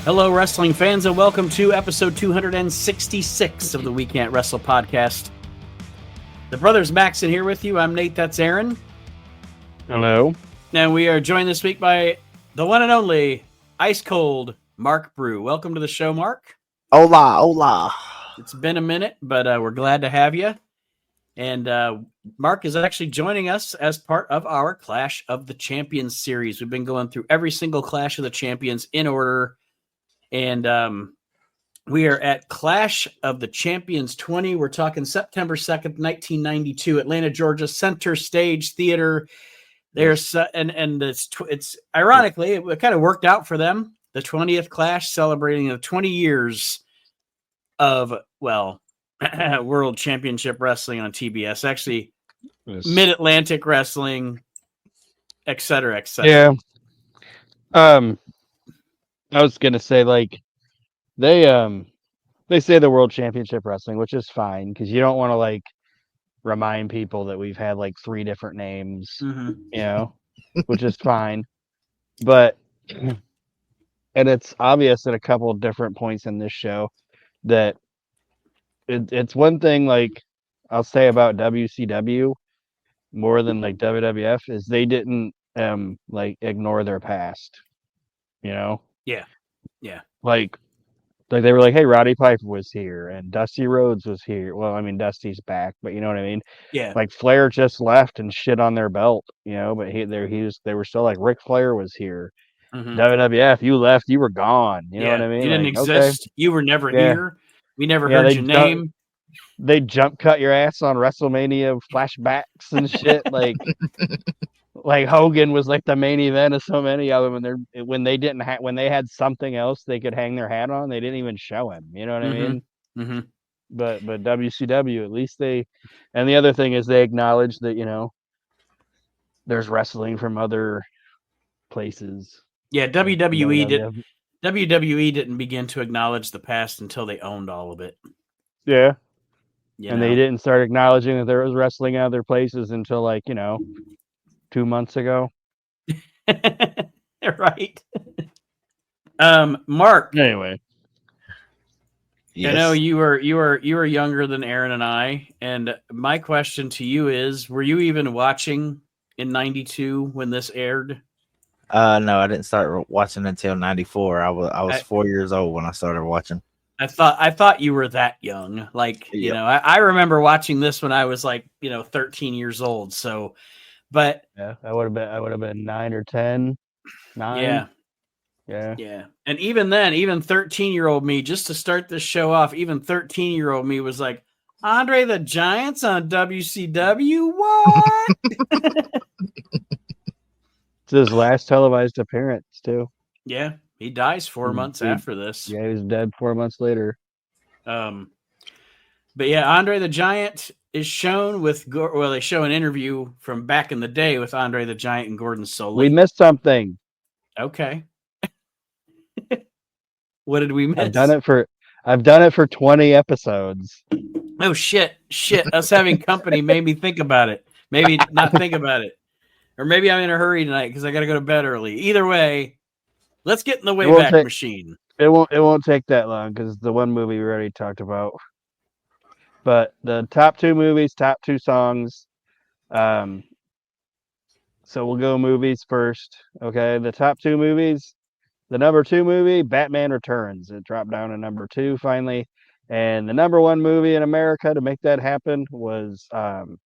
Hello, wrestling fans, and welcome to episode 266 of the We Can't Wrestle podcast. The brothers Max in here with you. I'm Nate, that's Aaron. Hello. And we are joined this week by the one and only Ice Cold Mark Brew. Welcome to the show, Mark. Hola, hola. It's been a minute, but we're glad to have you. And Mark is actually joining us as part of our Clash of the Champions series. We've been going through every single Clash of the Champions in order. And we are at Clash of the Champions 20. We're talking September 2nd, 1992, Atlanta, Georgia, Center Stage Theater. There's and it's ironically, it kind of worked out for them. The 20th Clash, celebrating the 20 years of, World Championship Wrestling on TBS. Actually, Yes. Mid-Atlantic Wrestling, et cetera, et cetera. Yeah. I was gonna say, like, they say the World Championship Wrestling, which is fine because you don't want to like remind people that we've had like 3 different names, which is fine. But and it's obvious at a couple of different points in this show that it's one thing, like, I'll say about WCW more than like WWF is they didn't like ignore their past, Yeah. like they were like, hey, Roddy Piper was here and Dusty Rhodes was here. Well, I mean, Dusty's back, but you know what I mean? Yeah. Like Flair just left and shit on their belt, but they were still like Ric Flair was here. Mhm. WWF, you left, you were gone. You know what I mean? You didn't Like, exist. okay. You were never Yeah. here. We never Yeah, heard your name. They jump cut your ass on WrestleMania flashbacks and shit. Like Hogan was like the main event of so many of them, and when they had something else they could hang their hat on, they didn't even show him. You know what I mean? Mm-hmm. But WCW, at least and the other thing is they acknowledge that there's wrestling from other places. Yeah, WWF. WWE didn't begin to acknowledge the past until they owned all of it. Yeah. You And know? they didn't start acknowledging that there was wrestling in other places until 2 months ago. Right. Mark. Anyway. Yes. I know you were younger than Aaron and I, and my question to you is, were you even watching in 92 when this aired? No, I didn't start watching until 94. I was 4 years old when I started watching. I thought you were that young. Like, Yep. I remember watching this when I was 13 years old. So, but yeah, I would have been 9 or 10. 9. Yeah. And even then, even 13-year-old me, just to start this show off, even 13-year-old me was like, Andre the Giant's on WCW? What? It's his last televised appearance too. Yeah, he dies 4 months after this. Yeah, he was dead 4 months later. But yeah, Andre the Giant is shown they show an interview from back in the day with Andre the Giant and Gordon Solie. We missed something. Okay. What did we miss? I've done it for 20 episodes. Oh shit. Us having company made me think about it. Maybe not think about it. Or maybe I'm in a hurry tonight because I got to go to bed early. Either way, let's get in the Wayback Machine. It won't take that long because the one movie we already talked about. But the top 2 movies, top 2 songs. So we'll go movies first. Okay, the top 2 movies. The number 2 movie, Batman Returns. It dropped down to number 2 finally. And the number 1 movie in America to make that happen was The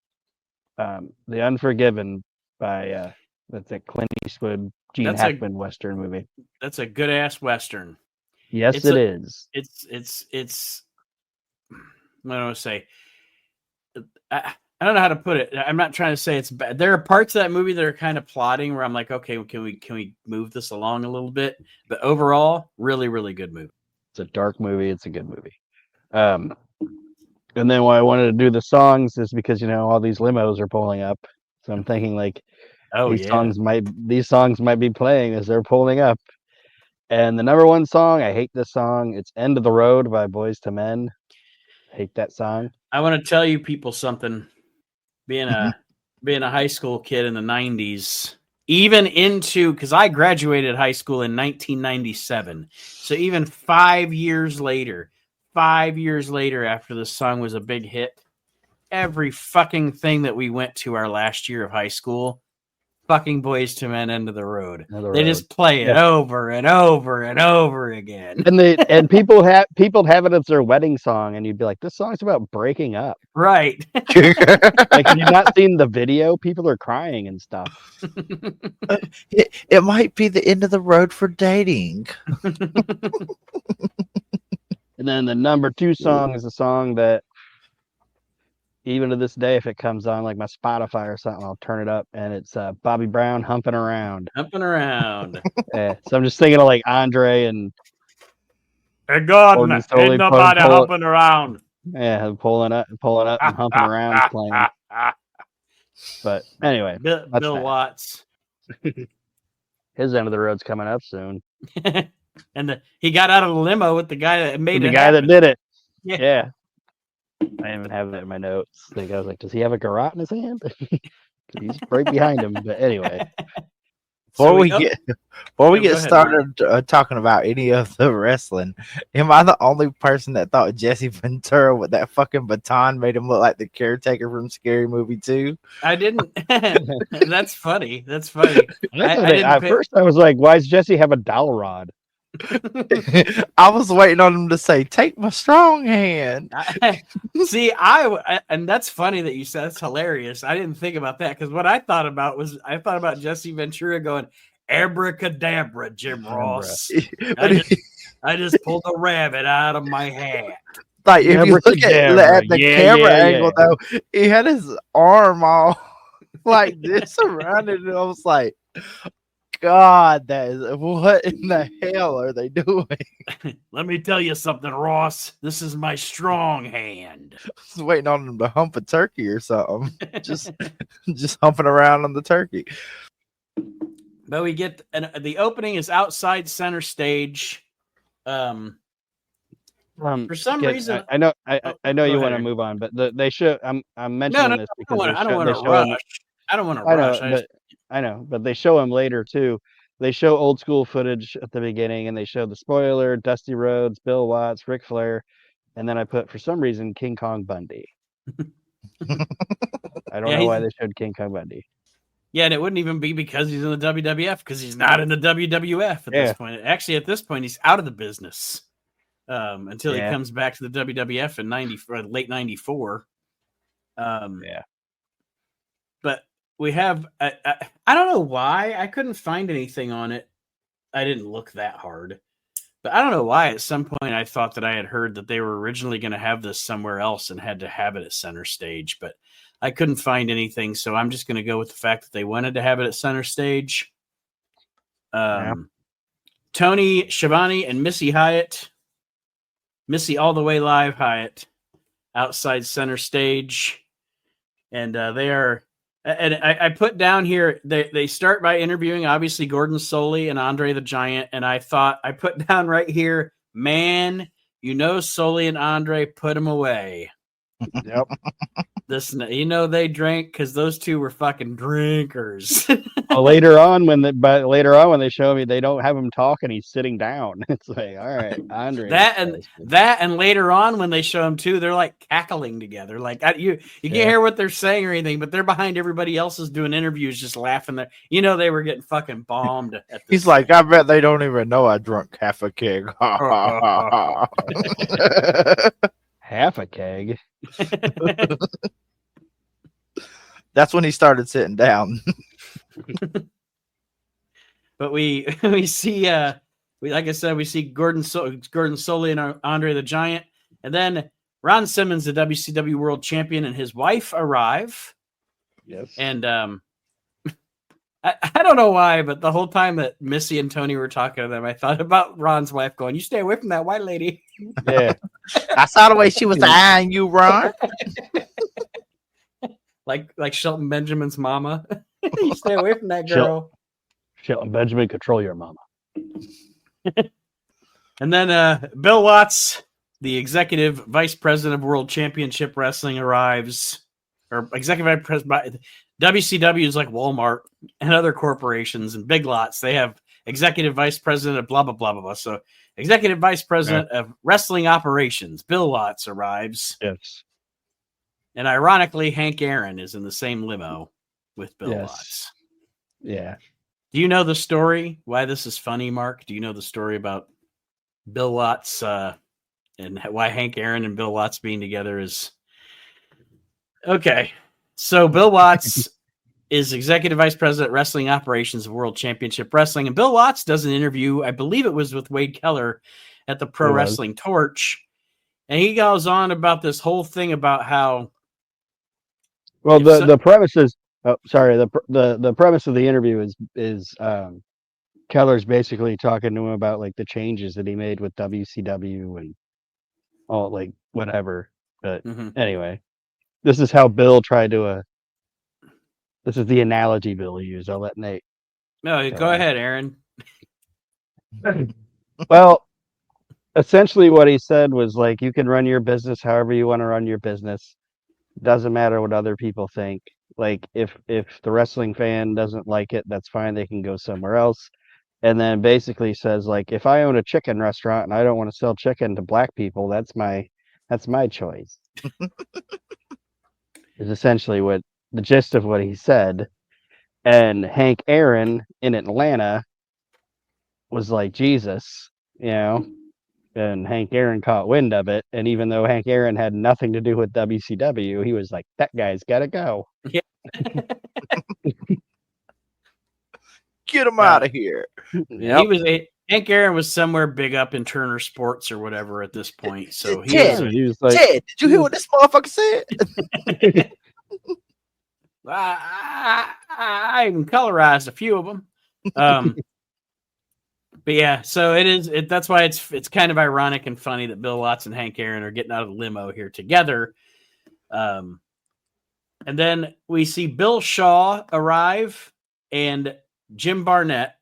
Unforgiven by that's a Clint Eastwood, Gene Hackman Western movie. That's a good ass Western. Yes, it is. It's what do I say? I don't know how to put it. I'm not trying to say it's bad. There are parts of that movie that are kind of plotting where I'm like, okay, can we move this along a little bit? But overall, really, really good movie. It's a dark movie. It's a good movie. And then why I wanted to do the songs is because all these limos are pulling up, so I'm thinking these songs might be playing as they're pulling up. And the number 1 song, I hate this song. It's "End of the Road" by Boyz II Men. I hate that song. I want to tell you people something. Being a high school kid in the 90s, even into, because I graduated high school in 1997. So even 5 years later, after the song was a big hit, every fucking thing that we went to our last year of high school, fucking Boys to Men, End of the Road. They just play it over and over and over again. And people have it as their wedding song, and you'd be like, this song's about breaking up. Right. Like, have you not seen the video? People are crying and stuff. It might be the end of the road for dating. And then the number 2 song is a song that, even to this day, if it comes on like my Spotify or something, I'll turn it up, and it's Bobby Brown, Humping Around. Humping Around. Yeah, so I'm just thinking of like Andre and Hey God, ain't nobody humping around. Yeah, pulling up and humping around playing. But anyway, Bill Watts. His end of the road's coming up soon. And he got out of the limo with the guy that made the it. The guy happen. that did it. Yeah. I even have that in my notes. I was like, does he have a garrote in his hand? He's right behind him. But anyway. Before we get started talking about any of the wrestling, am I the only person that thought Jesse Ventura with that fucking baton made him look like the caretaker from Scary Movie 2? I didn't. That's funny. At first, I was like, why does Jesse have a dowel rod? I was waiting on him to say, "Take my strong hand." See, and that's funny that you said. That's hilarious. I didn't think about that, because what I thought about Jesse Ventura going, "Abracadabra, Jim Ross." I just pulled a rabbit out of my hat. Like, if you look at the camera angle, though, he had his arm all like this around it, and I was like, God, what in the hell are they doing? Let me tell you something, Ross. This is my strong hand. I was waiting on him to hump a turkey or something. just humping around on the turkey. But we get, and the opening is outside center stage. For some reason, I know you want to move on, but they show. I'm mentioning this because I don't want to rush. I don't want to rush. I know, but they show him later too. They show old school footage at the beginning, and they show the spoiler, Dusty Rhodes, Bill Watts, Ric Flair, and then I put, for some reason, King Kong Bundy. I don't know why they showed King Kong Bundy. Yeah, and it wouldn't even be because he's in the WWF, because he's not in the WWF at this point. Actually, at this point, he's out of the business until he comes back to the WWF in late '94. But we have, I don't know why. I couldn't find anything on it. I didn't look that hard. But I don't know why at some point I thought that I had heard that they were originally going to have this somewhere else and had to have it at center stage. But I couldn't find anything, so I'm just going to go with the fact that they wanted to have it at center stage. Tony Schiavone and Missy Hyatt. Missy all the way live Hyatt outside center stage. And they are... And I put down here, they start by interviewing, obviously, Gordon Solie and Andre the Giant. And I put down right here, man, Solie and Andre put him away. Yep. They drank because those two were fucking drinkers. Well, later on when they show me, they don't have him talk and he's sitting down. It's like, all right, Andre. And later on when they show him too, they're like cackling together. Like you can't hear what they're saying or anything, but they're behind everybody else's doing interviews, just laughing. There, they were getting fucking bombed. He's like, I bet they don't even know I drunk half a keg. Half a keg. That's when he started sitting down. But we see like I said, we see Gordon Solie and Andre the Giant, and then Ron Simmons, the WCW World Champion, and his wife arrive. Yes. And I don't know why, but the whole time that Missy and Tony were talking to them, I thought about Ron's wife going, "You stay away from that white lady." Yeah. I saw the way she was eyeing you, Ron. like Shelton Benjamin's mama. You stay away from that girl. Shelton Benjamin, control your mama. And then Bill Watts, the executive vice president of World Championship Wrestling, arrives. Or executive vice president. WCW is like Walmart and other corporations and big lots. They have executive vice president of blah, blah, blah, blah, blah. So executive vice president of wrestling operations, Bill Watts, arrives. Yes. And ironically, Hank Aaron is in the same limo with Bill Watts. Yeah. Do you know the story? Why this is funny, Mark? Do you know the story about Bill Watts and why Hank Aaron and Bill Watts being together is... Okay. So Bill Watts is executive vice president wrestling operations of World Championship Wrestling. And Bill Watts does an interview, I believe it was with Wade Keller at the Pro Wrestling Torch. And he goes on about this whole thing about how... Well, the premise is... Oh, sorry. The premise of the interview is Keller's basically talking to him about like the changes that he made with WCW and all like whatever. But anyway, this is how Bill tried to... this is the analogy Bill used. I'll let Nate. No, go ahead, Aaron. Well, essentially what he said was like, you can run your business however you want to run your business. Doesn't matter what other people think. Like if the wrestling fan doesn't like it, that's fine. They can go somewhere else. And then basically says like, if I own a chicken restaurant and I don't want to sell chicken to black people, that's my choice. Is essentially what the gist of what he said. And Hank Aaron in Atlanta was like, Jesus, and Hank Aaron caught wind of it. And even though Hank Aaron had nothing to do with WCW, he was like, that guy's got to go. Yeah. Get him out of here. Yep. Hank Aaron was somewhere big up in Turner Sports or whatever at this point. So he was like, Ted, did you hear what this motherfucker said? I even colorized a few of them. But yeah, so that's why it's kind of ironic and funny that Bill Watts and Hank Aaron are getting out of the limo here together. And then we see Bill Shaw arrive and Jim Barnett.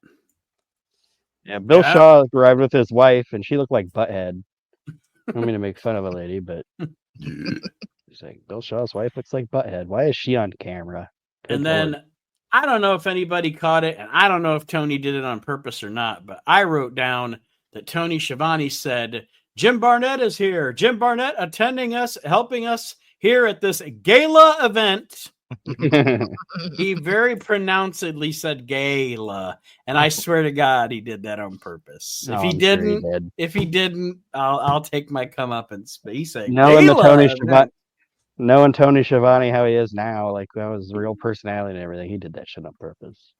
Yeah, Bill Shaw arrived with his wife, and she looked like Butthead. I don't mean to make fun of a lady, but he's like, Bill Shaw's wife looks like Butthead. Why is she on camera? And then I don't know if anybody caught it, and I don't know if Tony did it on purpose or not, but I wrote down that Tony Schiavone said, Jim Barnett is here. Jim Barnett attending us, helping us here at this gala event. He very pronouncedly said gala, and I swear to God he did that on purpose. If he didn't, I'll take my comeuppance. But he said knowing Tony Schiavone how he is now, like that was real personality and everything. He did that shit on purpose.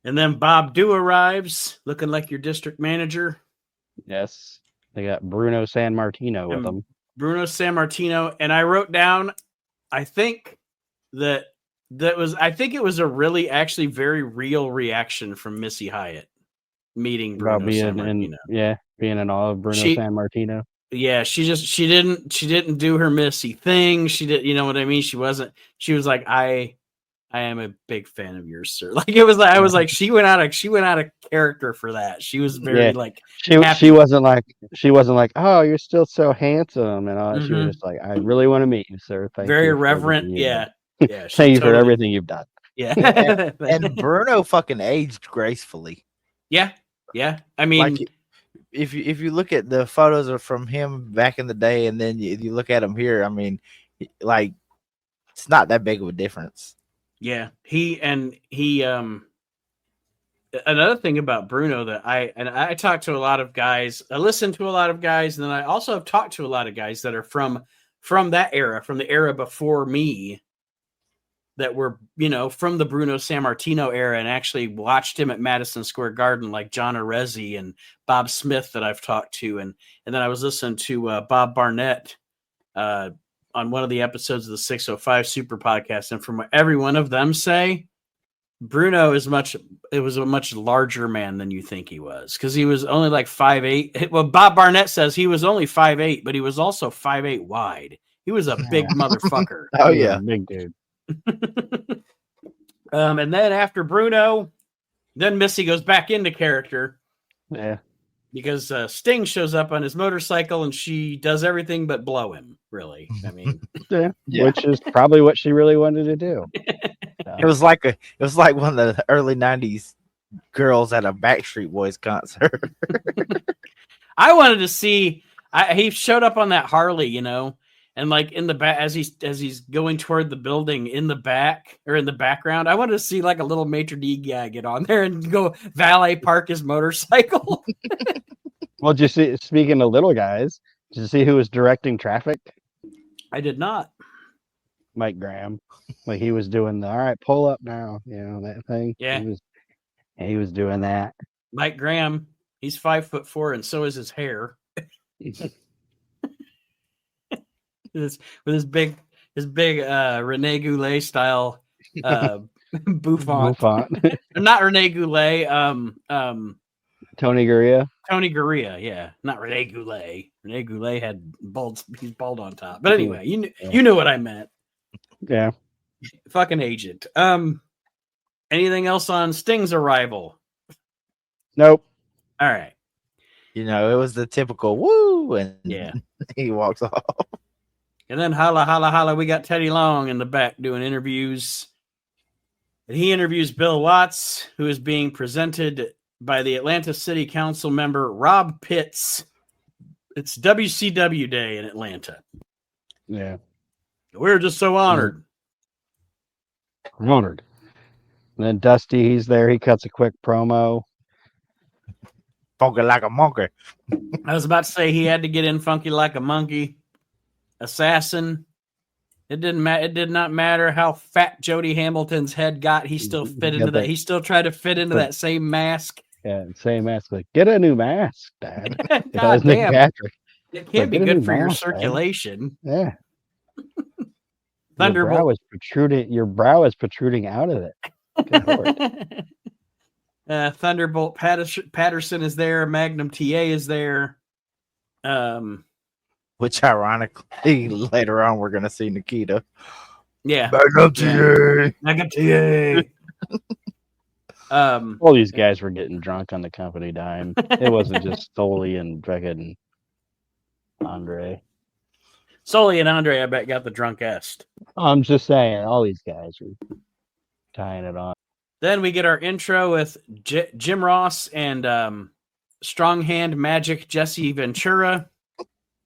And then Bob Dew arrives, looking like your district manager. Yes, they got Bruno Sammartino with them. Bruno Sammartino, and I wrote down. I think it was a really actually very real reaction from Missy Hyatt meeting Bruno Sammartino. Being in awe of Bruno Sammartino. Yeah, she didn't do her Missy thing. She did, you know what I mean? She was like, I am a big fan of yours, sir. Like it was like I was like she went out of character for that. She was very like she wasn't like, oh, you're still so handsome and all. She was just like, I really want to meet you, sir. Thank very you reverent. Yeah. Thank you for everything you've done. Yeah. and Bruno fucking aged gracefully. Yeah. Yeah. I mean, like, if you look at the photos from him back in the day and then you look at him here, I mean, like it's not that big of a difference. Yeah, another thing about Bruno that I talked to a lot of guys, I listened to a lot of guys, and then I also have talked to a lot of guys that are from that era, from the era before me, that were, from the Bruno Sammartino era and actually watched him at Madison Square Garden, like John Arezzi and Bob Smith that I've talked to. And then I was listening to Bob Barnett on one of the episodes of the 605 Super Podcast. And from what every one of them say, Bruno was a much larger man than you think he was, because he was only like 5'8". Well, Bob Barnett says he was only 5'8", but he was also 5'8" wide. He was a big motherfucker. Oh, yeah. Big dude. And then after Bruno, then Missy goes back into character. Yeah. Because Sting shows up on his motorcycle and she does everything but blow him. really. I mean, Yeah, Yeah. which is probably what she really wanted to do. It was like one of the early '90s girls at a Backstreet Boys concert. I wanted to see. He showed up on that Harley, you know, and like in the back as he's going toward the building in the back or in the background. I wanted to see like a little maitre d' guy get on there and go valet park his motorcycle. Well, just see, speaking of little guys, did you see who was directing traffic? I did not. Mike Graham. Like he was doing the all right, pull up now, that thing. Yeah. He was doing that. Mike Graham, he's 5'4", and so is his hair. with his big Rene Goulet style bouffant. Not Rene Goulet. Tony Gurria. Tony Gurria, yeah, not Rene Goulet. Rene Goulet had he's bald on top. But anyway, you knew what I meant. Yeah. Fucking agent. Anything else on Sting's arrival? Nope. All right. It was the typical woo, and yeah, he walks off. And then holla, holla, holla, we got Teddy Long in the back doing interviews. And he interviews Bill Watts, who is being presented by the Atlanta City Council member Rob Pitts. It's WCW Day in Atlanta. Yeah. We're just so honored. Honored. And then Dusty, he's there. He cuts a quick promo. Funky like a monkey. I was about to say he had to get in funky like a monkey. Assassin. It didn't matter. It did not matter how fat Jody Hamilton's head got. He still fit into that. He still tried to fit into that same mask. Yeah, same mask. Like, get a new mask, Dad. God damn. Patrick. It can't be good for your circulation. Dad. Yeah. Thunderbolt. Your brow is protruding out of it. Thunderbolt Patterson is there. Magnum TA is there. Which ironically later on we're gonna see Nikita. Yeah. Magnum TA. Magnum TA. All these guys were getting drunk on the company dime. It wasn't just Sully and fucking Andre. Sully and Andre, I bet, got the drunkest. I'm just saying, all these guys were tying it on. Then we get our intro with Jim Ross and Strong Hand Magic Jesse Ventura.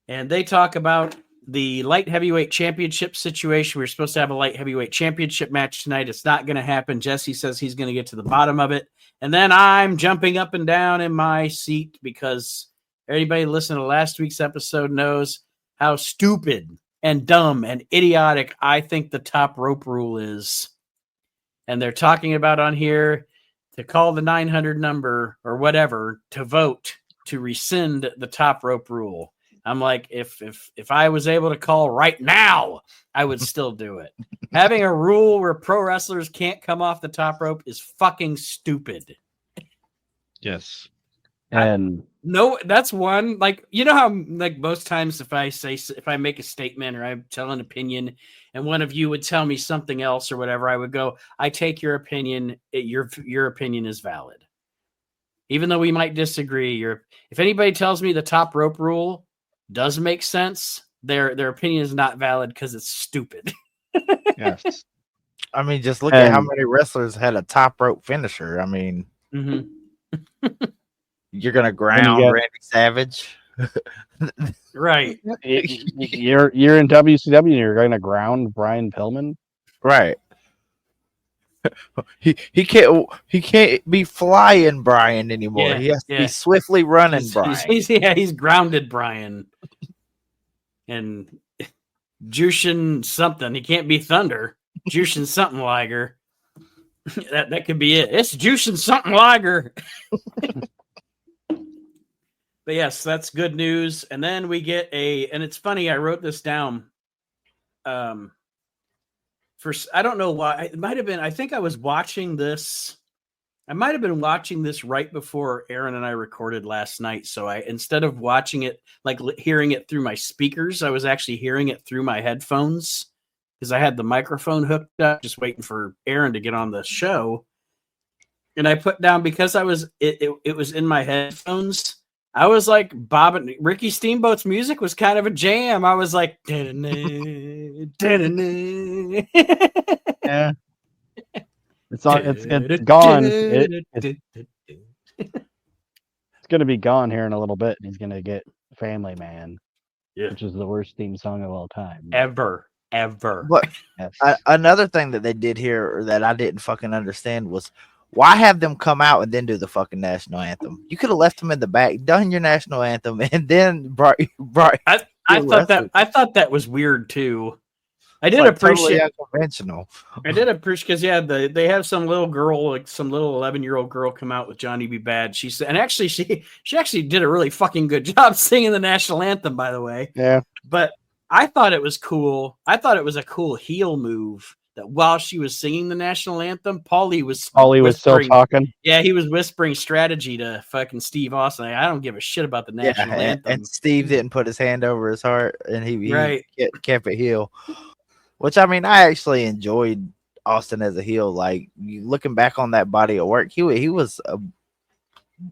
And they talk about the light heavyweight championship situation. We were supposed to have a light heavyweight championship match tonight. It's not going to happen. Jesse says he's going to get to the bottom of it. And then I'm jumping up and down in my seat because everybody listening to last week's episode knows how stupid and dumb and idiotic I think the top rope rule is. And they're talking about on here to call the 900 number or whatever to vote to rescind the top rope rule. I'm like, if I was able to call right now, I would still do it. Having a rule where pro wrestlers can't come off the top rope is fucking stupid. Yes. And no, that's one. Like, you know how like most times if I make a statement or I tell an opinion and one of you would tell me something else or whatever, I would go, I take your opinion. Your opinion is valid. Even though we might disagree, if anybody tells me the top rope rule does make sense, their opinion is not valid because it's stupid. Yes. I mean, just look at how many wrestlers had a top rope finisher. I mean, you're gonna ground Randy Savage, right? You're in WCW and you're gonna ground Brian Pillman, right? He can't be flying Brian anymore. Yeah, he has to be swiftly running Brian. He's grounded Brian and Jushin something. He can't be Thunder. Jushin something Liger. That could be it. It's Jushin something Liger. But yes, that's good news. And then we get and it's funny, I wrote this down. I don't know why. It might have been, I think I was watching this. I might have been watching this right before Aaron and I recorded last night. So instead of watching it, like hearing it through my speakers, I was actually hearing it through my headphones because I had the microphone hooked up, just waiting for Aaron to get on the show. And I put down, because it was in my headphones, I was like, Bob and Ricky Steamboat's music was kind of a jam. I was like, da-da-na, da-da-na. Yeah. It's gone. It's gonna be gone here in a little bit, and he's gonna get Family Man, which is the worst theme song of all time. Ever. But Yes. another thing that they did here that I didn't fucking understand was why have them come out and then do the fucking national anthem? You could have left them in the back, done your national anthem, and then brought. I thought that was weird too. I did like appreciate totally unconventional. I did appreciate because they have some little girl, like some little 11-year-old girl, come out with Johnny B. Bad. She said, and actually she actually did a really fucking good job singing the national anthem, by the way. Yeah. But I thought it was cool. I thought it was a cool heel move that while she was singing the national anthem, Paulie was still talking. Yeah, he was whispering strategy to fucking Steve Austin. I don't give a shit about the national anthem. And Steve didn't put his hand over his heart, and he Right. kept it heel. Which, I mean, I actually enjoyed Austin as a heel. Like, looking back on that body of work, he was a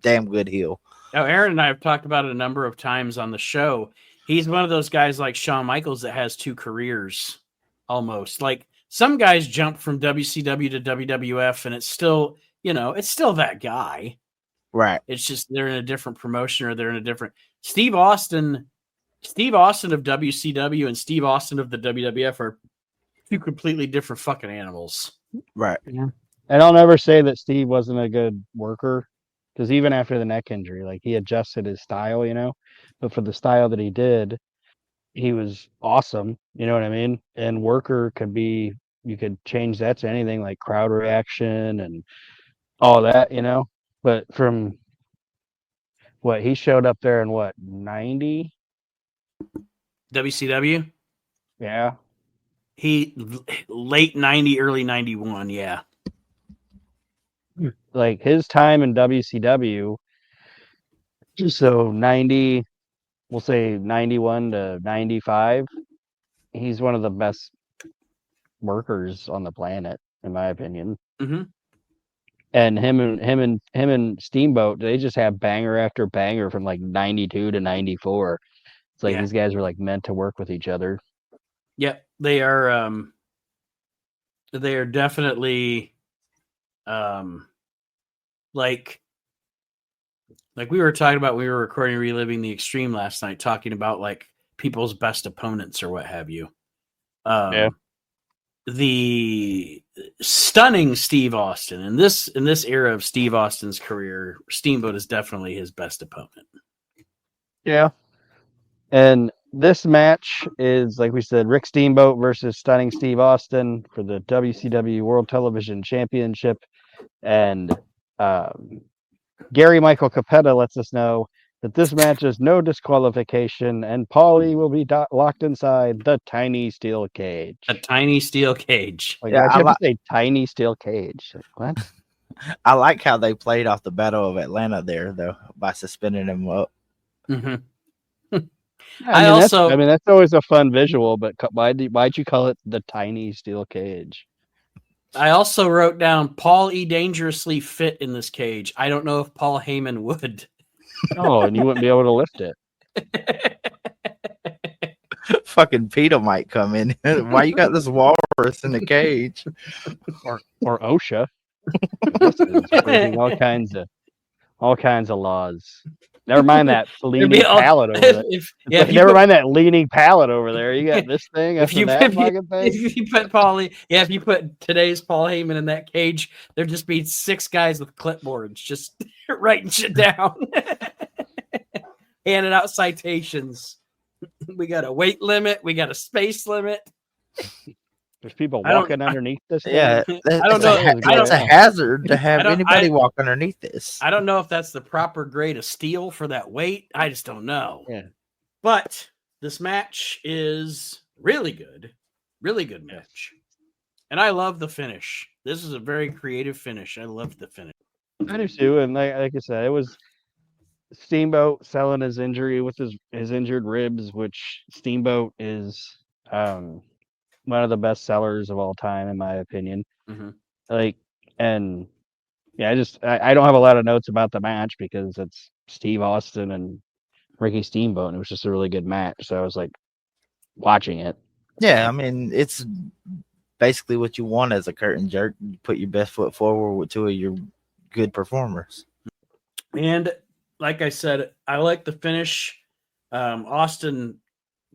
damn good heel. Now, Aaron and I have talked about it a number of times on the show. He's one of those guys like Shawn Michaels that has two careers, almost. Like, some guys jump from WCW to WWF, and it's still, it's still that guy. Right. It's just they're in a different promotion or they're in a different... Steve Austin of WCW and Steve Austin of the WWF are two completely different fucking animals. Right. Yeah. And I'll never say that Steve wasn't a good worker, because even after the neck injury, like, he adjusted his style, but for the style that he did, he was awesome. You know what I mean? And worker could be, you could change that to anything like crowd reaction and all that, but from what he showed up there in 90 WCW? Yeah. He late 90, early 91, yeah. Like, his time in WCW, so 90, we'll say 91 to 95, he's one of the best workers on the planet, in my opinion. Mm-hmm. And him and Steamboat, they just have banger after banger from like 92 to 94. It's like these guys were like meant to work with each other. Yep, they are. They are definitely, like we were talking about. We were recording Reliving the Extreme last night, talking about like people's best opponents or what have you. The stunning Steve Austin in this era of Steve Austin's career, Steamboat is definitely his best opponent. Yeah. And this match is, like we said, Rick Steamboat versus Stunning Steve Austin for the WCW World Television Championship. And Gary Michael Capetta lets us know that this match is no disqualification, and Paulie will be locked inside the tiny steel cage. A tiny steel cage. Like, I have to say tiny steel cage. Like, what? I like how they played off the Battle of Atlanta there, though, by suspending him up. Mm-hmm. I mean, that's always a fun visual, but why'd you call it the tiny steel cage? I also wrote down Paul E. dangerously fit in this cage. I don't know if Paul Heyman would. Oh, and you wouldn't be able to lift it. Fucking PETA might come in. Why you got this walrus in the cage? Or OSHA. Breaking all kinds of laws. Never mind that leaning pallet over there. Never mind that leaning pallet over there. You got this thing. If you put today's Paul Heyman in that cage, there'd just be 6 guys with clipboards just writing shit down, handing out citations. We got a weight limit. We got a space limit. There's people walking underneath this thing. Yeah, I don't know. It's a hazard to have anybody walk underneath this. I don't know if that's the proper grade of steel for that weight. I just don't know. Yeah. But this match is really good. Really good match. And I love the finish. This is a very creative finish. I love the finish. I do too. And like I said, it was Steamboat selling his injury with his injured ribs, which Steamboat is one of the best sellers of all time, in my opinion. Mm-hmm. I don't have a lot of notes about the match because it's Steve Austin and Ricky Steamboat, and it was just a really good match. So I was like watching it. Yeah, I mean, it's basically what you want as a curtain jerk. You put your best foot forward with two of your good performers. And like I said, I like the finish. Austin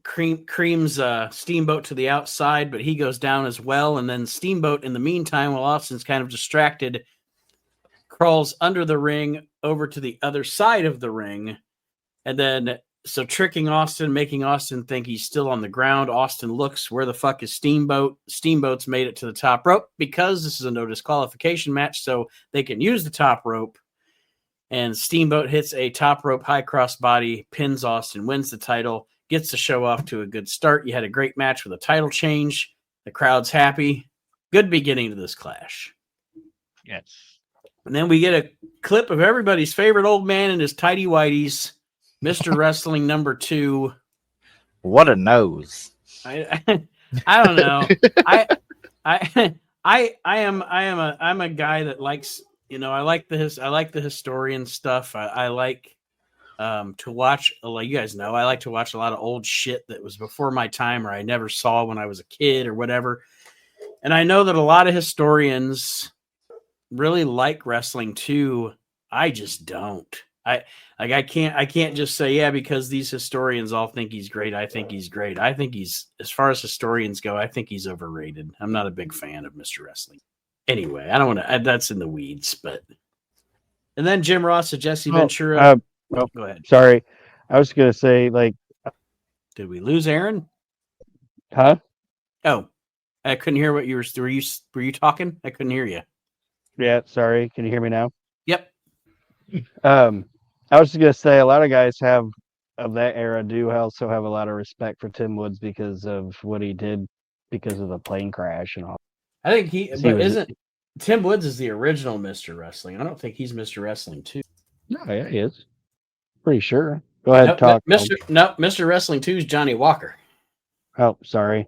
creams Steamboat to the outside, but he goes down as well. And then Steamboat, in the meantime, while Austin's kind of distracted, crawls under the ring over to the other side of the ring. And then, so tricking Austin, making Austin think he's still on the ground. Austin looks, where the fuck is Steamboat? Steamboat's made it to the top rope because this is a no disqualification match, so they can use the top rope. And Steamboat hits a top rope high cross body, pins Austin, wins the title, gets the show off to a good start. You had a great match with a title change. The crowd's happy. Good beginning to this clash. Yes. And then we get a clip of everybody's favorite old man in his tighty whities, Mr. Wrestling number 2. What a nose! I don't know. I'm a guy that likes, I like the historian stuff. I like to watch, like you guys know, I like to watch a lot of old shit that was before my time or I never saw when I was a kid or whatever. And I know that a lot of historians really like wrestling too. I just don't. I can't just say, yeah, because these historians all think he's great. I think he's great. I think he's, as far as historians go, I think he's overrated. I'm not a big fan of Mr. Wrestling. Anyway, I don't want to, that's in the weeds, but. And then Jim Ross and Jesse Ventura. Go ahead. Sorry. I was going to say, like. Did we lose Aaron? Huh? Oh, I couldn't hear what you were you talking? I couldn't hear you. Yeah, sorry. Can you hear me now? Yep. I was just going to say a lot of guys of that era do also have a lot of respect for Tim Woods because of what he did because of the plane crash and all. I think isn't Tim Woods is the original Mr. Wrestling. I don't think he's Mr. Wrestling 2. No, yeah, he is. Pretty sure. Go ahead, talk. Mr. Wrestling 2 is Johnny Walker. Oh, sorry.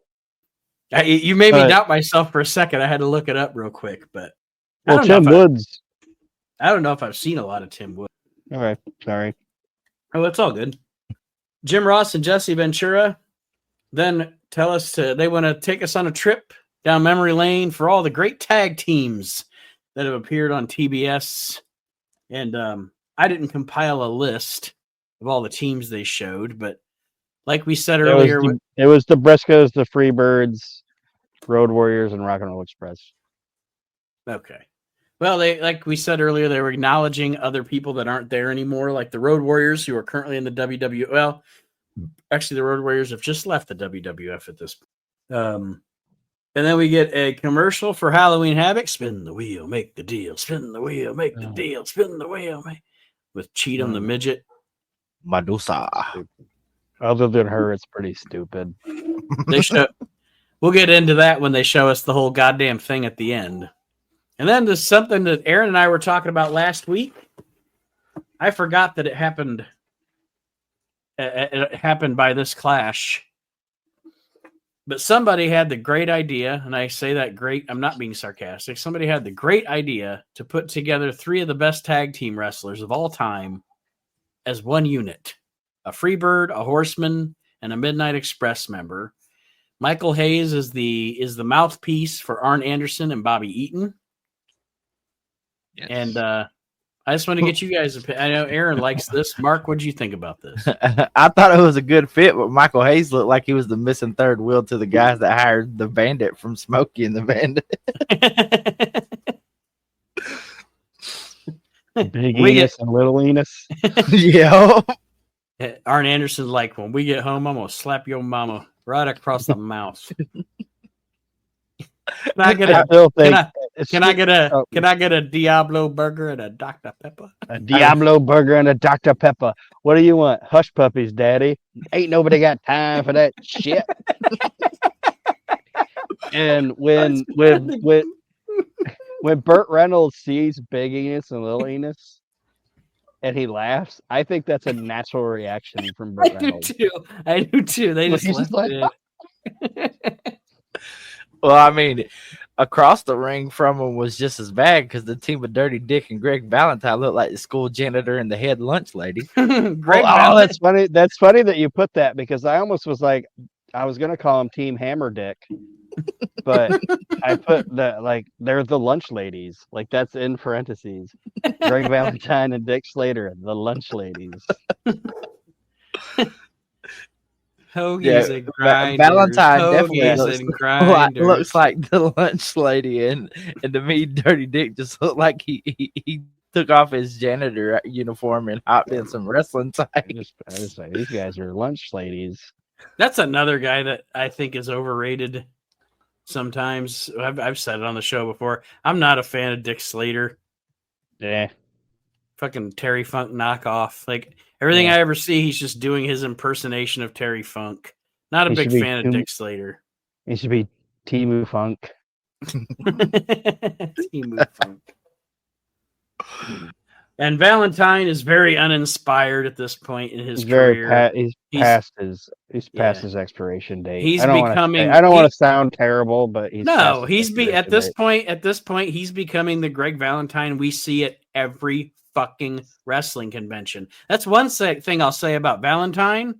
You made me doubt myself for a second. I had to look it up real quick, but Tim Woods. I don't know if I've seen a lot of Tim Woods. Okay, sorry. Oh, it's all good. Jim Ross and Jesse Ventura then tell us they want to take us on a trip down memory lane for all the great tag teams that have appeared on TBS. And I didn't compile a list of all the teams they showed, but like we said earlier, it was the Briscoes, the Freebirds, Road Warriors, and Rock and Roll Express. Okay. Well, like we said earlier, they were acknowledging other people that aren't there anymore, like the Road Warriors, who are currently in the WWF. Well, actually, the Road Warriors have just left the WWF at this point. And then we get a commercial for Halloween Havoc. Spin the wheel, make the deal. Spin the wheel, make the deal. Spin the wheel, with Cheatham the midget. Medusa. Other than her, it's pretty stupid. We'll get into that when they show us the whole goddamn thing at the end. And then there's something that Aaron and I were talking about last week. I forgot that it happened. It happened by this clash. But somebody had the great idea, and I say that great, I'm not being sarcastic. Somebody had the great idea to put together 3 of the best tag team wrestlers of all time as one unit. A Freebird, a Horseman, and a Midnight Express member. Michael Hayes is the mouthpiece for Arn Anderson and Bobby Eaton. Yes. And I just want to get you guys. I know Aaron likes this. Mark, what did you think about this? I thought it was a good fit, but Michael Hayes looked like he was the missing third wheel to the guys that hired the Bandit from Smokey and the Bandit. Big Enos and Little Enos. Yeah. Arn Anderson's like, when we get home, I'm going to slap your mama right across the mouth. Can I get a Diablo burger and a Dr. Pepper? A Diablo burger and a Dr. Pepper. What do you want? Hush puppies, Daddy. Ain't nobody got time for that shit. And when Burt Reynolds sees Big Enos and Little Enos and he laughs, I think that's a natural reaction from Burt Reynolds. I do too. They just left it. Well, I mean, across the ring from him was just as bad because the team of Dirty Dick and Greg Valentine looked like the school janitor and the head lunch lady. Greg That's funny. That's funny that you put that because I almost was like, I was gonna call him Team Hammer Dick, but I put they're the lunch ladies. Like that's in parentheses. Greg Valentine and Dick Slater, the lunch ladies. Hoagies and grinders. Valentine definitely looks like the lunch lady, and to me, Dirty Dick just looked like he took off his janitor uniform and hopped in some wrestling tights. I just like, these guys are lunch ladies. That's another guy that I think is overrated. Sometimes I've said it on the show before. I'm not a fan of Dick Slater. Yeah. Fucking Terry Funk knockoff. Like everything I ever see, he's just doing his impersonation of Terry Funk. Not a big fan of Dick Slater. He should be Timu Funk. Timu Funk. And Valentine is very uninspired at this point in his career. He's past his expiration date. He's becoming. I don't want to sound terrible, but at this point he's becoming the Greg Valentine we see at every fucking wrestling convention. That's one thing I'll say about Valentine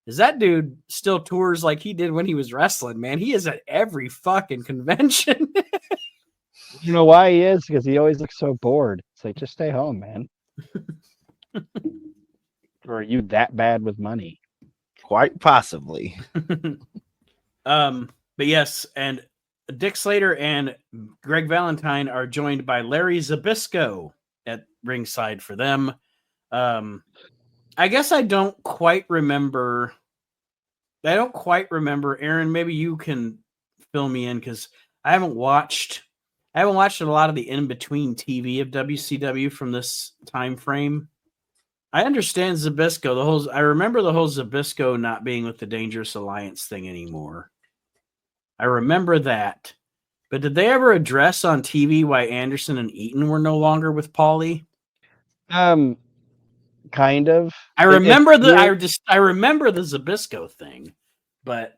is that dude still tours like he did when he was wrestling. Man, he is at every fucking convention. You know why he is? Because he always looks so bored. It's like, just stay home, man. Or are you that bad with money? Quite possibly. But yes, and Dick Slater and Greg Valentine are joined by Larry Zbyszko at ringside for them. I guess I don't quite remember. Aaron, maybe you can fill me in because I haven't watched a lot of the in-between TV of WCW from this time frame. I understand Zbyszko. I remember the whole Zbyszko not being with the Dangerous Alliance thing anymore. I remember that. But did they ever address on TV why Anderson and Eaton were no longer with Paulie? Kind of. I remember the Zbyszko thing, but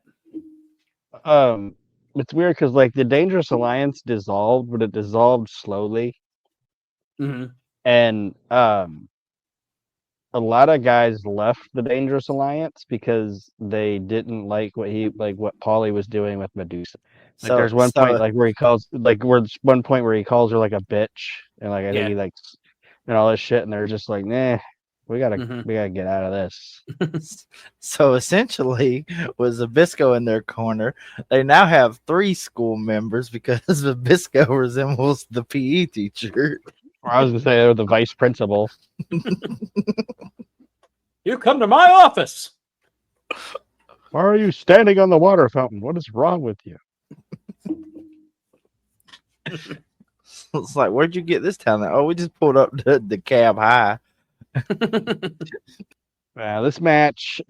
it's weird because like the Dangerous Alliance dissolved, but it dissolved slowly. Mm-hmm. And a lot of guys left the Dangerous Alliance because they didn't like what Paulie was doing with Medusa. Like there's one point where he calls her like a bitch, and like I think he likes and all this shit, and they're just like, nah, we gotta get out of this. So essentially, with Zbyszko in their corner, they now have 3 school members because Zbyszko resembles the PE teacher. I was gonna say they're the vice principal. You come to my office. Why are you standing on the water fountain? What is wrong with you? It's like, where'd you get this talent? Oh, we just pulled up the cab high. This match,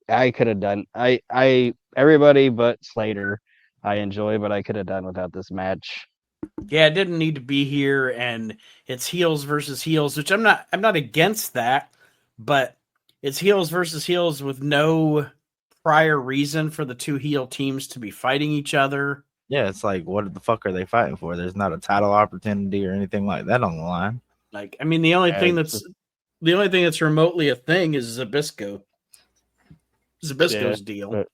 I could have done. Everybody but Slater, I enjoy, but I could have done without this match. Yeah, it didn't need to be here, and it's heels versus heels, which I'm not against that, but it's heels versus heels with no prior reason for the 2 heel teams to be fighting each other. Yeah, it's like, what the fuck are they fighting for? There's not a title opportunity or anything like that on the line. Like, I mean, the only thing that's remotely a thing is Zbyszko's deal.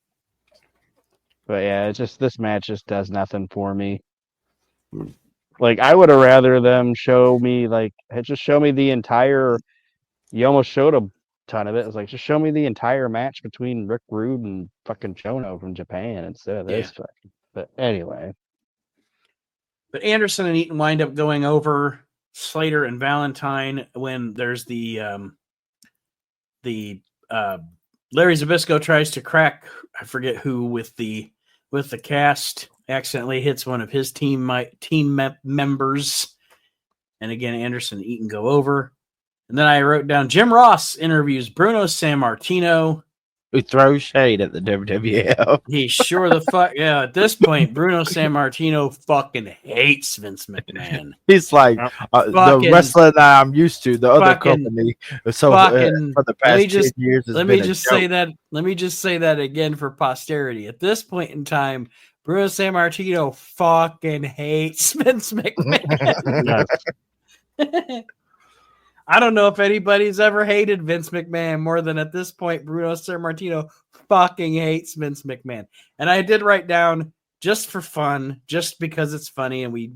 But yeah, it's just this match just does nothing for me. Like I would have rather them show me the entire. You almost showed a ton of it. It's like just show me the entire match between Rick Rude and fucking Chono from Japan instead of this. But anyway, but Anderson and Eaton wind up going over Slater and Valentine when there's the Larry Zbyszko tries to crack I forget who with the cast. Accidentally hits one of his team members. And again, Anderson and Eaton go over. And then I wrote down Jim Ross interviews Bruno Sammartino. Who throws shade at the WWF. He sure the fuck, yeah. At this point, Bruno Sammartino fucking hates Vince McMahon. He's like, the wrestler that I'm used to, the other company. So for the past 10 years, let me just say that again for posterity. At this point in time, Bruno Sammartino fucking hates Vince McMahon. I don't know if anybody's ever hated Vince McMahon more than at this point. Bruno Sammartino fucking hates Vince McMahon. And I did write down, just for fun, just because it's funny, and we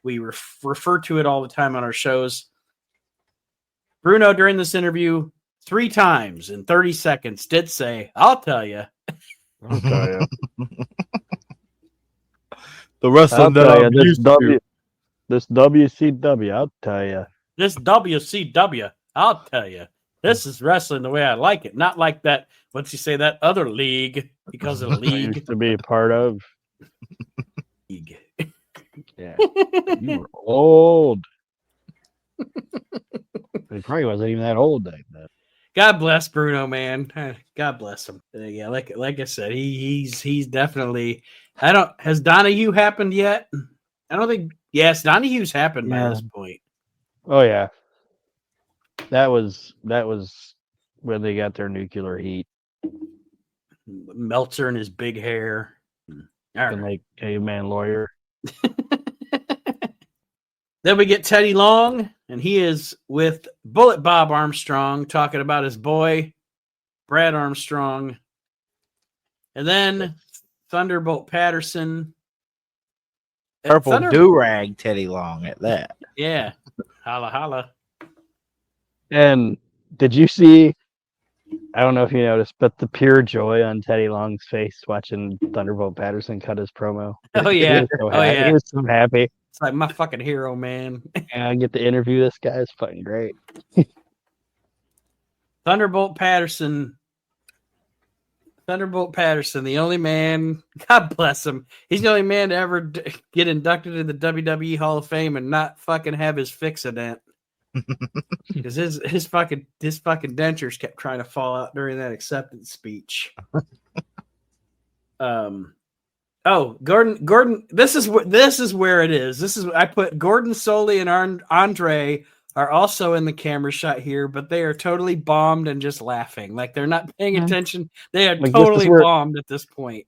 refer to it all the time on our shows. Bruno, during this interview, 3 times in 30 seconds, did say, "I'll tell you." I'll tell you. The wrestling that I'm used to. This WCW, I'll tell you. This WCW, I'll tell you. This is wrestling the way I like it. Not like that, what's he say, that other league, because of the league. Used to be a part of. League. Yeah. You were old. He probably wasn't even that old back then. God bless Bruno, man. God bless him. Yeah, like I said, he's definitely. Has Donahue happened yet? I don't think. Yes, Donahue's happened by this point. Oh yeah, that was when they got their nuclear heat. Meltzer and his big hair. All right. And like caveman lawyer. Then we get Teddy Long, and he is with Bullet Bob Armstrong talking about his boy, Brad Armstrong. And then Thunderbolt Patterson. Purple do-rag Teddy Long at that. Yeah. Holla, holla. And did you see, I don't know if you noticed, but the pure joy on Teddy Long's face watching Thunderbolt Patterson cut his promo. Oh, yeah. He was so happy. It's like my fucking hero, man. And I get to interview this guy. It's fucking great. Thunderbolt Patterson, the only man, God bless him. He's the only man to ever get inducted into the WWE Hall of Fame and not fucking have his fix-a-dent. Because his fucking dentures kept trying to fall out during that acceptance speech. Gordon. This is where it is. I put Gordon Soley and Andre are also in the camera shot here, but they are totally bombed and just laughing. Like they're not paying attention. They are like totally bombed at this point.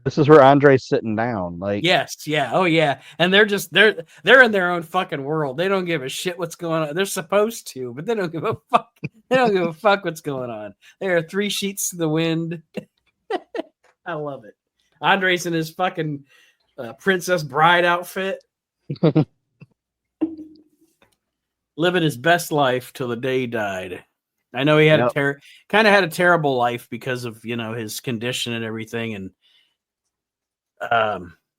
This is where Andre's sitting down. Like yes, yeah, oh yeah. And they're in their own fucking world. They don't give a shit what's going on. They're supposed to, but they don't give a fuck. They don't give a fuck what's going on. There are 3 sheets to the wind. I love it. Andre's in his fucking Princess Bride outfit. Living his best life till the day he died. I know he had kind of had a terrible life because of, his condition and everything. And,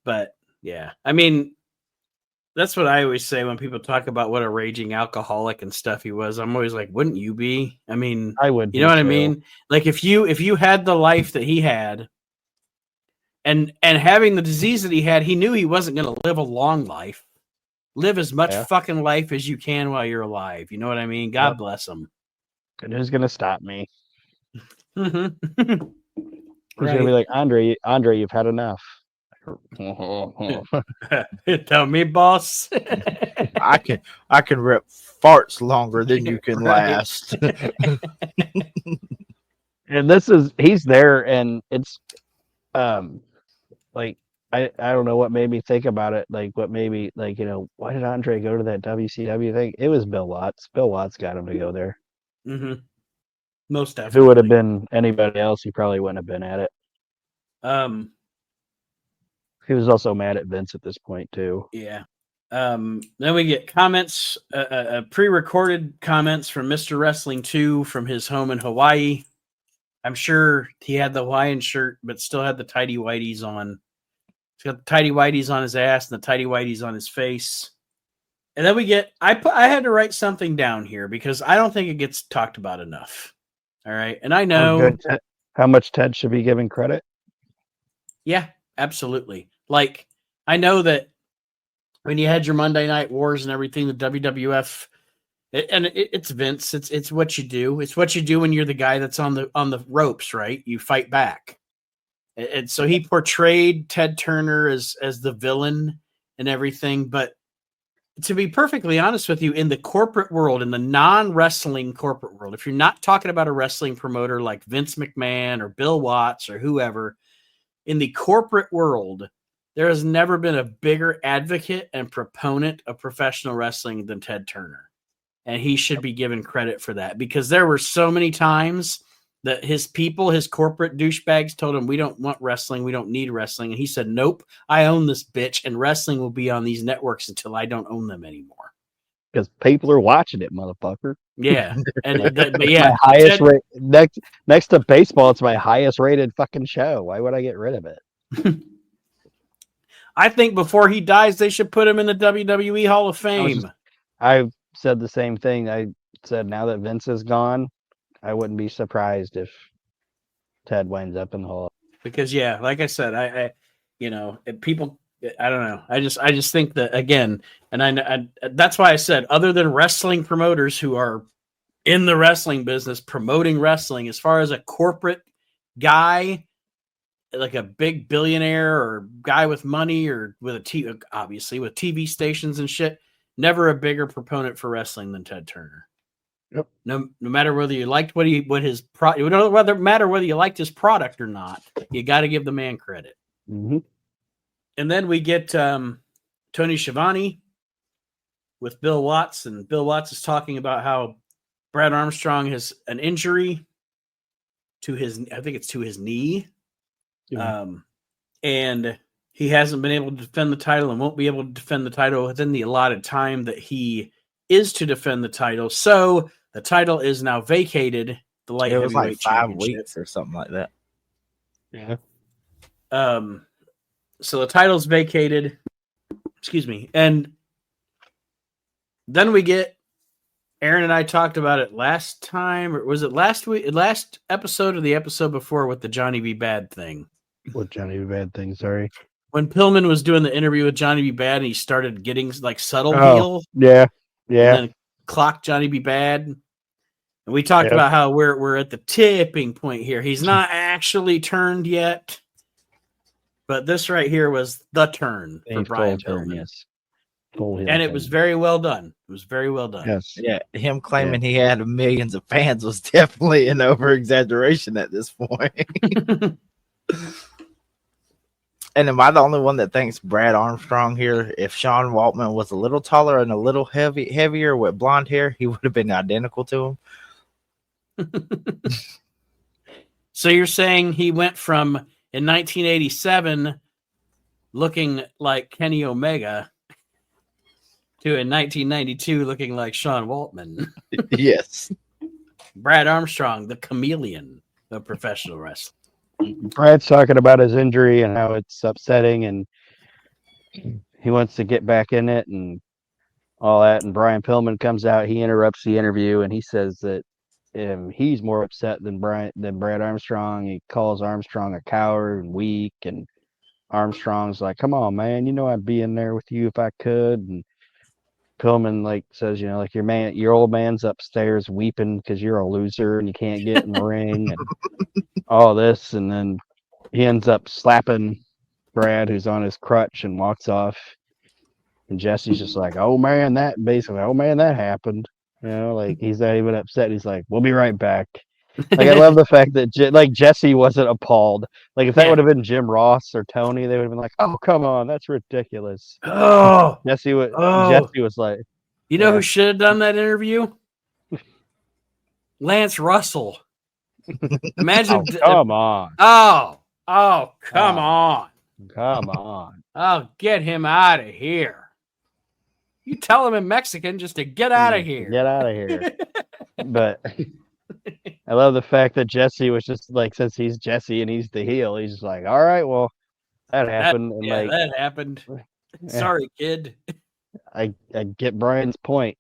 but yeah, I mean, that's what I always say when people talk about what a raging alcoholic and stuff he was. I'm always like, wouldn't you be? I mean, I would. You know what I mean? Like if you had the life that he had, and having the disease that he had, he knew he wasn't going to live a long life. Live as much fucking life as you can while you're alive. You know what I mean? God bless him. And who's going to stop me? Mm-hmm. He's going to be like, Andre, you've had enough. Tell me, boss. I can rip farts longer than you can last. And he's there, and it's like I don't know what made me think about it. Like what made me why did Andre go to that WCW thing? It was Bill Watts. Bill Watts got him to go there. Mm-hmm. Most definitely. If it would have been anybody else, he probably wouldn't have been at it. He was also mad at Vince at this point too. Yeah. Then we get comments, pre-recorded comments from Mr. Wrestling 2 from his home in Hawaii. I'm sure he had the Hawaiian shirt, but still had the tighty whities on. He's got the tighty whities on his ass and the tighty whities on his face. And then we get, I had to write something down here because I don't think it gets talked about enough. All right. And I know how much Ted should be given credit. Yeah, absolutely. Like, I know that when you had your Monday Night Wars and everything, the WWF, it's Vince. It's what you do. It's what you do when you're the guy that's on the ropes, right? You fight back. And so he portrayed Ted Turner as the villain and everything. But to be perfectly honest with you, in the corporate world, in the non-wrestling corporate world, if you're not talking about a wrestling promoter like Vince McMahon or Bill Watts or whoever, in the corporate world, there has never been a bigger advocate and proponent of professional wrestling than Ted Turner. And he should be given credit for that, because there were so many times that his people, his corporate douchebags, told him, we don't want wrestling. We don't need wrestling. And he said, nope, I own this bitch, and wrestling will be on these networks until I don't own them anymore. Because people are watching it, motherfucker. Yeah. But yeah, my highest rate next to baseball, it's my highest rated fucking show. Why would I get rid of it? I think before he dies, they should put him in the WWE Hall of Fame. I said the same thing. I said, now that Vince is gone, I wouldn't be surprised if Ted winds up in the Hall. Because yeah, like I said, I people, I don't know. I just think that, again, and I that's why I said, other than wrestling promoters who are in the wrestling business promoting wrestling, as far as a corporate guy, like a big billionaire or guy with money or with obviously with TV stations and shit, never a bigger proponent for wrestling than Ted Turner. Yep. No matter whether you liked whether you liked his product or not, you got to give the man credit. Mm-hmm. And then we get Tony Schiavone with Bill Watts, and Bill Watts is talking about how Brad Armstrong has an injury to his, I think it's to his knee. Yeah. And he hasn't been able to defend the title and won't be able to defend the title within the allotted time that he is to defend the title. So the title is now vacated. The light heavyweight like 5 championship. weeks or something like that. Yeah. So the title's vacated. Excuse me. And then we get, Aaron and I talked about it last time, or was it last week, last episode, or the episode before with the Johnny B. Bad thing? What Johnny B. Bad thing? Sorry. When Pillman was doing the interview with Johnny B. Bad, and he started getting like subtle heel. Yeah. Yeah. And then clocked Johnny B. Bad. And we talked about how we're at the tipping point here. He's not actually turned yet. But this right here was the turn for Brian Pillman. Yes. And it was very well done. It was very well done. Yes. Yeah, him claiming he had millions of fans was definitely an over-exaggeration at this point. And am I the only one that thinks Brad Armstrong here, if Sean Waltman was a little taller and a little heavier with blonde hair, he would have been identical to him? So you're saying he went from, in 1987, looking like Kenny Omega, to in 1992 looking like Sean Waltman? Yes. Brad Armstrong, the chameleon of professional wrestling. Brad's talking about his injury and how it's upsetting, and he wants to get back in it and all that. And Brian Pillman comes out, he interrupts the interview, and he says that he's more upset than Brad Armstrong. He calls Armstrong a coward and weak, and Armstrong's like, "Come on, man, you know I'd be in there with you if I could." And Pillman says, like your old man's upstairs weeping because you're a loser and you can't get in the ring and all this. And then he ends up slapping Brad, who's on his crutch, and walks off. And Jesse's just like, "Oh man, that happened." He's not even upset. He's like, "We'll be right back." I love the fact that Jesse wasn't appalled. If that would have been Jim Ross or Tony, they would have been like, "Oh, come on, that's ridiculous." Oh, Jesse was like, who should have done that interview? Lance Russell. Imagine. Come on. Oh, come on. Come on. Oh, get him out of here. You tell him in Mexican just to get out of here. Get out of here. But I love the fact that Jesse was just since he's Jesse and he's the heel, he's just like, "All right, well, that happened." That happened. Sorry, kid. I get Brian's point.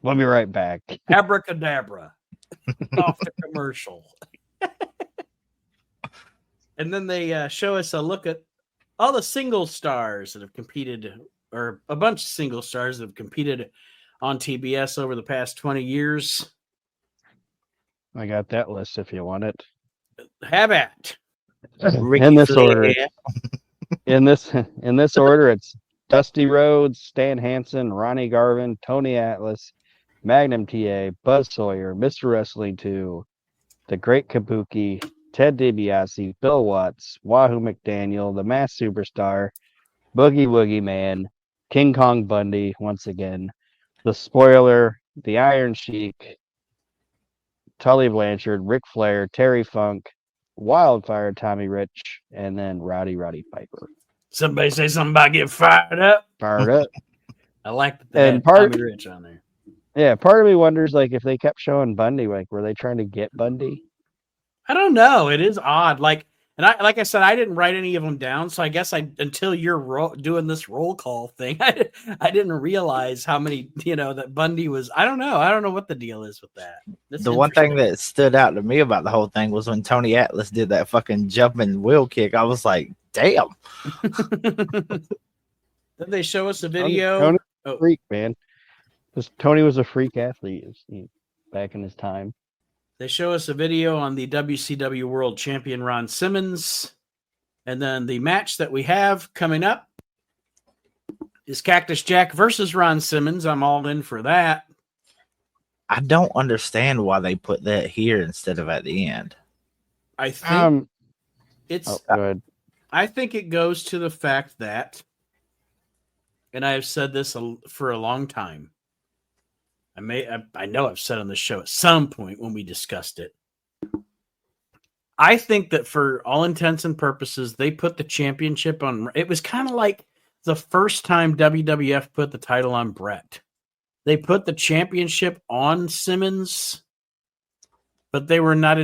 We'll be right back. Abracadabra. Off the commercial. And then they show us a look at all the single stars that have competed, or a bunch of single stars that have competed on TBS over the past 20 years. I got that list if you want it. Have at. In this order. In this order, it's Dusty Rhodes, Stan Hansen, Ronnie Garvin, Tony Atlas, Magnum TA, Buzz Sawyer, Mr. Wrestling 2, The Great Kabuki, Ted DiBiase, Bill Watts, Wahoo McDaniel, the Masked Superstar, Boogie Woogie Man, King Kong Bundy once again, the Spoiler, the Iron Sheik, Tully Blanchard, Ric Flair, Terry Funk, Wildfire Tommy Rich, and then Roddy Piper. Somebody say something about getting fired up. Fired up. I like that they had Tommy Rich on there. Yeah, part of me wonders, like, if they kept showing Bundy, like, were they trying to get Bundy? I don't know. It is odd. Like I said, I didn't write any of them down. So I guess until you're doing this roll call thing, I didn't realize how many, that Bundy was. I don't know. I don't know what the deal is with that. The one thing that stood out to me about the whole thing was when Tony Atlas did that fucking jumping wheel kick. I was like, damn. Did they show us a video? Tony's a freak, man. Tony was a freak athlete back in his time. They show us a video on the WCW World Champion Ron Simmons. And then the match that we have coming up is Cactus Jack versus Ron Simmons. I'm all in for that. I don't understand why they put that here instead of at the end. I think good. I think it goes to the fact that, and I have said this for a long time. I know I've said on the show at some point when we discussed it. I think that for all intents and purposes, they put the championship on. It was kind of like the first time WWF put the title on Brett. They put the championship on Simmons, but they were not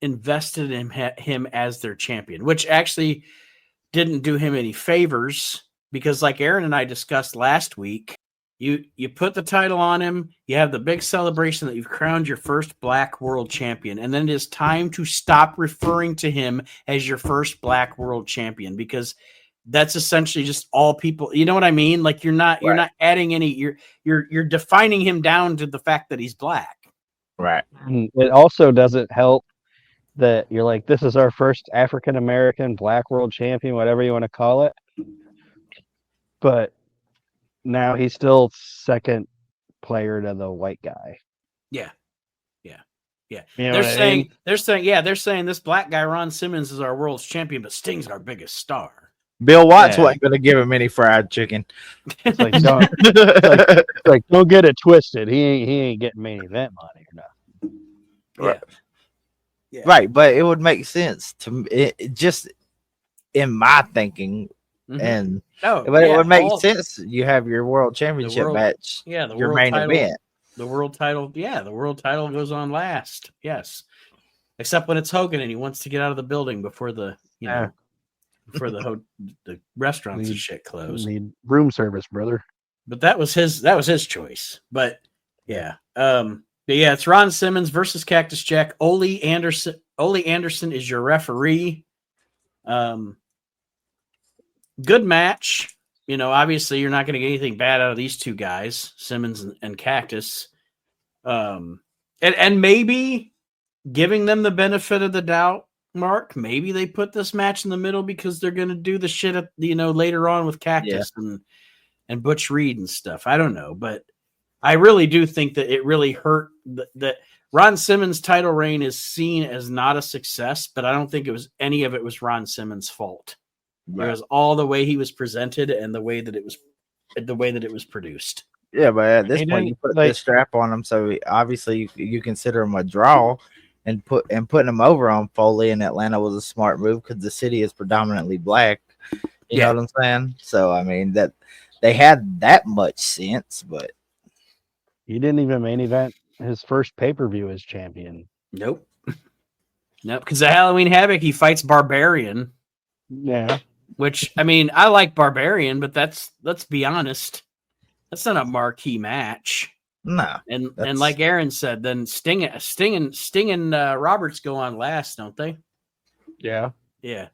invested in him as their champion, which actually didn't do him any favors because, like Aaron and I discussed last week, you put the title on him, you have the big celebration that you've crowned your first black world champion, and then it is time to stop referring to him as your first black world champion because that's essentially just all people. You know what I mean? Like you're not adding any. You're defining him down to the fact that he's black. Right. It also doesn't help that you're like, this is our first African American black world champion, whatever you want to call it. But now he's still second player to the white guy. Yeah. You know they're saying this black guy Ron Simmons is our world's champion, but Sting's our biggest star. Bill Watts wasn't going to give him any fried chicken. It's like, don't get it twisted. He ain't getting main event money or nothing. Right. Yeah. Right, but it would make sense to it just in my thinking. Mm-hmm. And it would make sense. You have your world championship match. Yeah, your main event. The world title. Yeah, the world title goes on last. Yes, except when it's Hogan and he wants to get out of the building before the the restaurants and shit close. Need room service, brother. But that was his choice. But yeah, it's Ron Simmons versus Cactus Jack. Ole Anderson is your referee. Good match. Obviously you're not going to get anything bad out of these two guys, Simmons and Cactus. And maybe giving them the benefit of the doubt, Mark, maybe they put this match in the middle because they're going to do the shit later on with Cactus and Butch Reed and stuff. I don't know, but I really do think that it really hurt that Ron Simmons' title reign is seen as not a success, but I don't think any of it was Ron Simmons' fault. Right. It was all the way he was presented and the way that it was produced. Yeah, but at this point, you put the strap on him, so obviously you consider him a draw, and putting him over on Foley in Atlanta was a smart move because the city is predominantly black. You know what I'm saying? So I mean that they had that much sense, but he didn't even main event his first pay-per-view as champion. Nope. Because at Halloween Havoc he fights Barbarian. Yeah. Which, I mean, I like Barbarian, but let's be honest, that's not a marquee match. No. And like Aaron said, then Sting and Roberts go on last, don't they? Yeah. Yeah.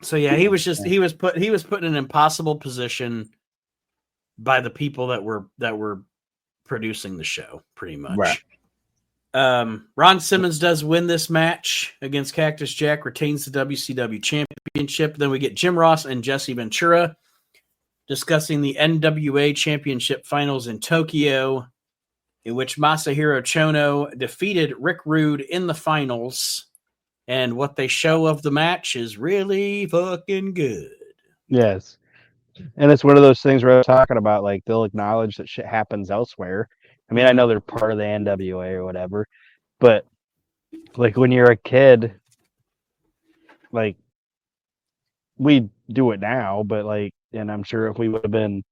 So yeah, he was put in an impossible position by the people that were producing the show, pretty much. Right. Ron Simmons does win this match against Cactus Jack, retains the WCW championship. Then we get Jim Ross and Jesse Ventura discussing the NWA championship finals in Tokyo, in which Masahiro Chono defeated Rick Rude in the finals and what they show of the match is really fucking good. Yes. And it's one of those things where I'm talking about, like, they'll acknowledge that shit happens elsewhere. I mean, I know they're part of the NWA or whatever, but like when you're a kid, like, we do it now, but like, and I'm sure if we would have been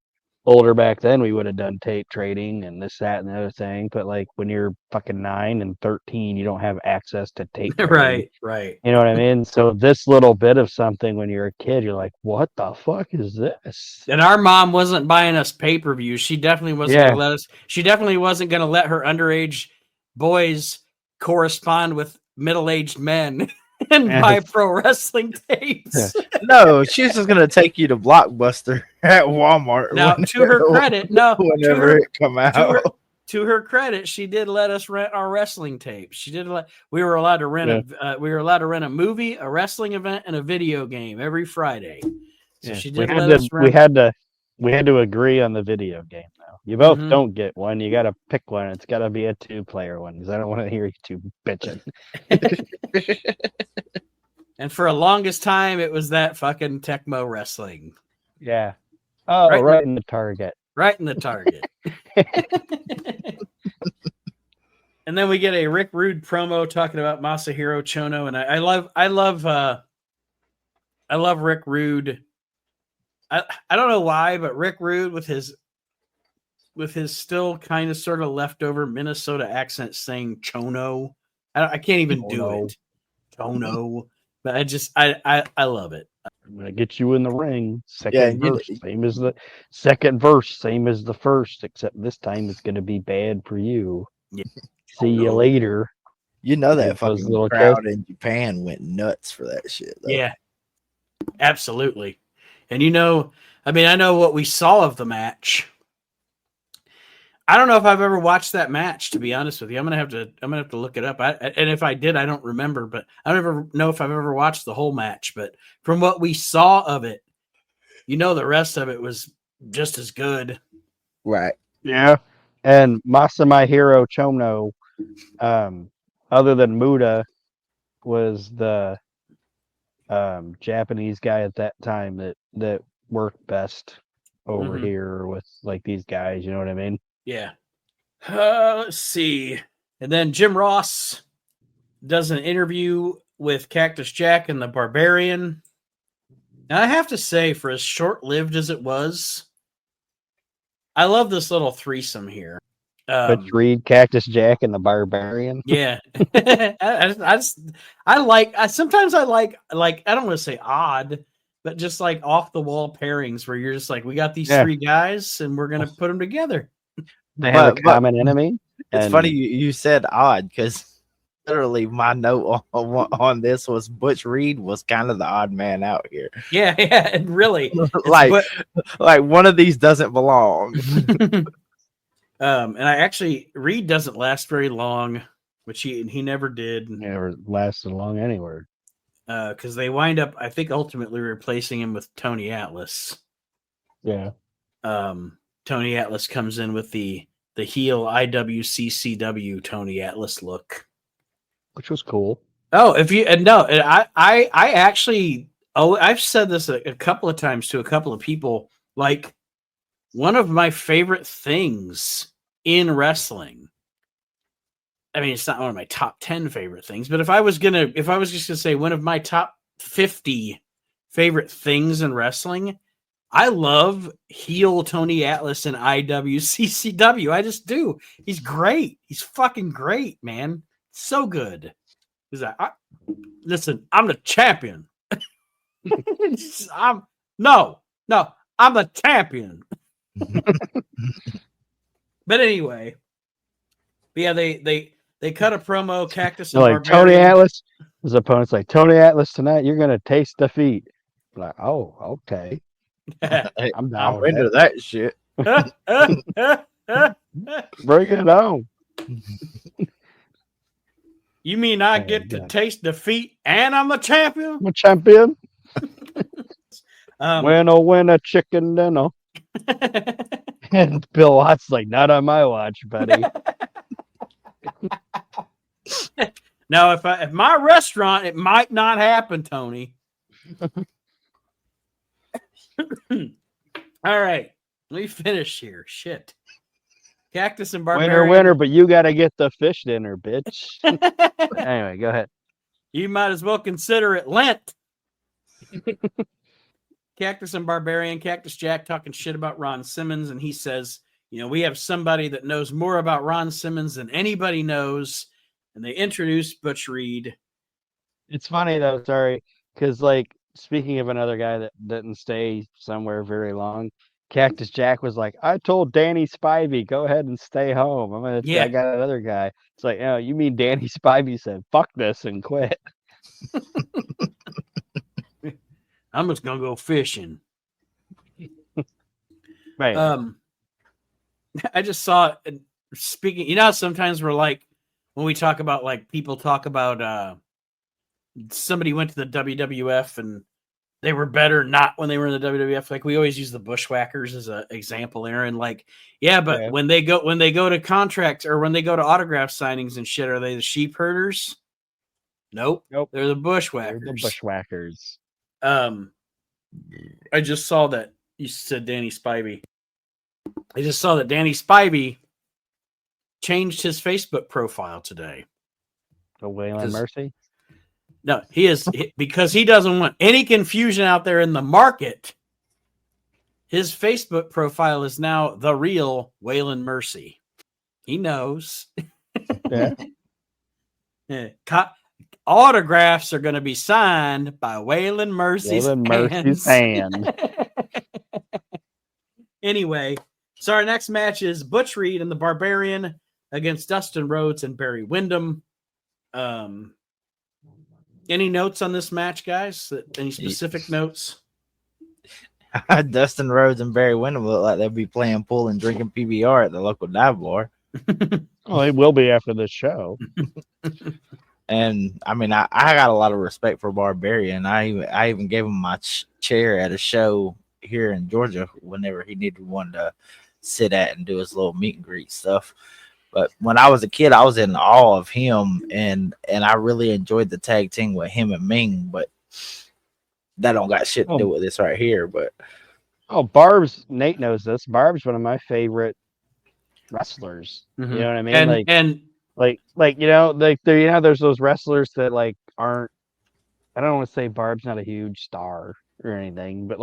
older back then, we would have done tape trading and this, that, and the other thing. But like when you're fucking 9 and 13, you don't have access to tape trading. Right. You know what I mean? So this little bit of something when you're a kid, you're like, what the fuck is this? And our mom wasn't buying us pay-per-views. She definitely wasn't going to let us. She definitely wasn't going to let her underage boys correspond with middle-aged men and buy pro wrestling tapes. No, she was just gonna take you to Blockbuster at Walmart. Now, to her credit, whenever it come out. To her credit, she did let us rent our wrestling tapes. She did we were allowed to rent we were allowed to rent a movie, a wrestling event, and a video game every Friday. So she did let us rent. We had to agree on the video game now. You both don't get one. You got to pick one. It's got to be a 2-player one because I don't want to hear you two bitching. And for a longest time, it was that fucking Tecmo Wrestling. Yeah. Oh, right in the target. Right in the target. And then we get a Rick Rude promo talking about Masahiro Chono, and I love Rick Rude. I don't know why, but Rick Rude with his still kind of sort of leftover Minnesota accent saying Chono. I can't even do it. Chono. But I love it. I'm gonna get you in the ring. Second verse, same as the second verse, same as the first, except this time it's gonna be bad for you. Yeah. See you later. You know that fucking little crowd in Japan went nuts for that shit. Though. Yeah, absolutely. And I know what we saw of the match. I don't know if I've ever watched that match, to be honest with you. I'm gonna have to look it up. And if I did, I don't remember. But I don't ever know if I've ever watched the whole match. But from what we saw of it, the rest of it was just as good. Right. Yeah. And Masahiro Chono, other than Muda, was the Japanese guy at that time that worked best over here with like these guys. You know what I mean? Yeah. Let's see. And then Jim Ross does an interview with Cactus Jack and the Barbarian. Now, I have to say, for as short-lived as it was, I love this little threesome here. Butch Reed, Cactus Jack, and the Barbarian. Yeah. Sometimes I like, I don't want to say odd, but just like off-the-wall pairings where you're just like, we got these three guys, and we're going to put them together. They have a common enemy. It's funny you said odd because literally my note on this was Butch Reed was kind of the odd man out here. Yeah, and really, like one of these doesn't belong. And Reed doesn't last very long, which he never did. Never lasted long anywhere. Because they wind up, I think, ultimately replacing him with Tony Atlas. Yeah. Tony Atlas comes in with the heel IWCCW Tony Atlas look, which was cool. Oh, I actually, I've said this a couple of times to a couple of people. Like, one of my favorite things in wrestling. I mean, it's not one of my top 10 favorite things, but if I was just gonna say one of my top 50 favorite things in wrestling, I love heel Tony Atlas in IWCCW. I just do. He's great. He's fucking great, man. So good. He's like, listen, I'm the champion. I'm the champion. But anyway, yeah, they cut a promo. Cactus and like Tony Atlas. His opponent's like, Tony Atlas tonight. You're gonna taste defeat. I'm like, oh, okay. I'm down. I'm into that shit. Bring it on. You mean I get to taste defeat and I'm a champion? I'm a champion. Winner, chicken dinner. And Bill Watts like, not on my watch, buddy. Now, if my restaurant, it might not happen, Tony. All right, let me finish here. Shit. Cactus and Barbarian. Winner, but you got to get the fish dinner, bitch. Anyway, go ahead. You might as well consider it Lent. Cactus and Barbarian, Cactus Jack talking shit about Ron Simmons, and he says, we have somebody that knows more about Ron Simmons than anybody knows, and they introduced Butch Reed. It's funny though, sorry, because speaking of another guy that didn't stay somewhere very long, Cactus Jack was like, I told Danny Spivey, go ahead and stay home. I got another guy. It's like, you mean Danny Spivey said, fuck this and quit. I'm just gonna go fishing. Right. I just saw speaking. Sometimes we're like when we talk about people talk about somebody went to the WWF and they were better not when they were in the WWF. Like we always use the Bushwhackers as an example, Aaron. When they go to contracts or when they go to autograph signings and shit, are they the sheep herders? Nope. They're the Bushwhackers. They're the Bushwhackers. I just saw that you said Danny Spivey. I just saw that Danny Spivey changed his Facebook profile today. The Waylon Mercy? No, because he doesn't want any confusion out there in the market. His Facebook profile is now the real Waylon Mercy. He knows. Yeah. Autographs are going to be signed by Waylon Mercy's hand. Anyway, so our next match is Butch Reed and the Barbarian against Dustin Rhodes and Barry Windham. Any notes on this match, guys? Any specific notes? Dustin Rhodes and Barry Windham look like they'll be playing pool and drinking PBR at the local dive bar. Well, it will be after this show. And I mean, I got a lot of respect for Barbarian. I even gave him my chair at a show here in Georgia whenever he needed one to sit at and do his little meet and greet stuff. But when I was a kid, I was in awe of him, and I really enjoyed the tag team with him and Ming. But that don't got shit to do with this right here. But Nate knows this. Barb's one of my favorite wrestlers. Mm-hmm. You know what I mean? There's those wrestlers that aren't. I don't want to say Barb's not a huge star or anything, but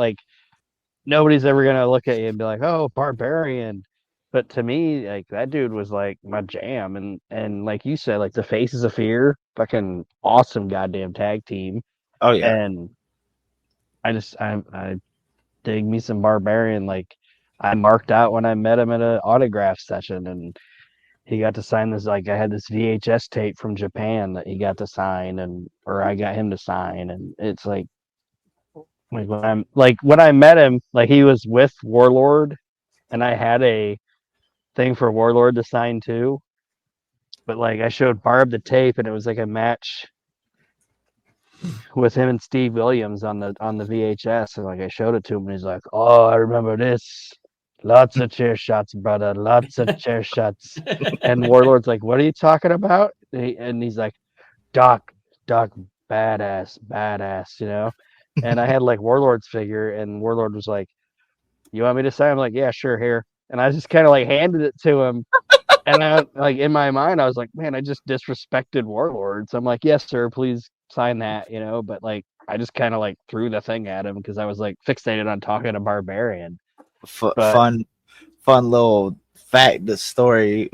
nobody's ever gonna look at you and be like, "Oh, Barbarian." But to me, that dude was my jam, and like you said, the Faces of Fear, fucking awesome goddamn tag team. Oh yeah, and I dig me some Barbarian. I marked out when I met him at an autograph session, and he got to sign this. I had this VHS tape from Japan that he got to sign, or I got him to sign, and it's when I met him, he was with Warlord, and I had a thing for Warlord to sign too. But I showed Barb the tape, and it was a match with him and Steve Williams on the VHS, and I showed it to him, and he's like, "Oh, I remember this. Lots of chair shots, brother. Lots of chair shots." And Warlord's like, "What are you talking about?" And he's like, Doc, badass, And I had Warlord's figure, and Warlord was like, "You want me to sign?" I'm like, "Yeah, sure, here." And I just kind of handed it to him. And I in my mind, I was like, "Man, I just disrespected Warlord." So I'm like, "Yes, sir, please sign that," But I just kind of threw the thing at him because I was fixated on talking to Barbarian. Fun little fact. The story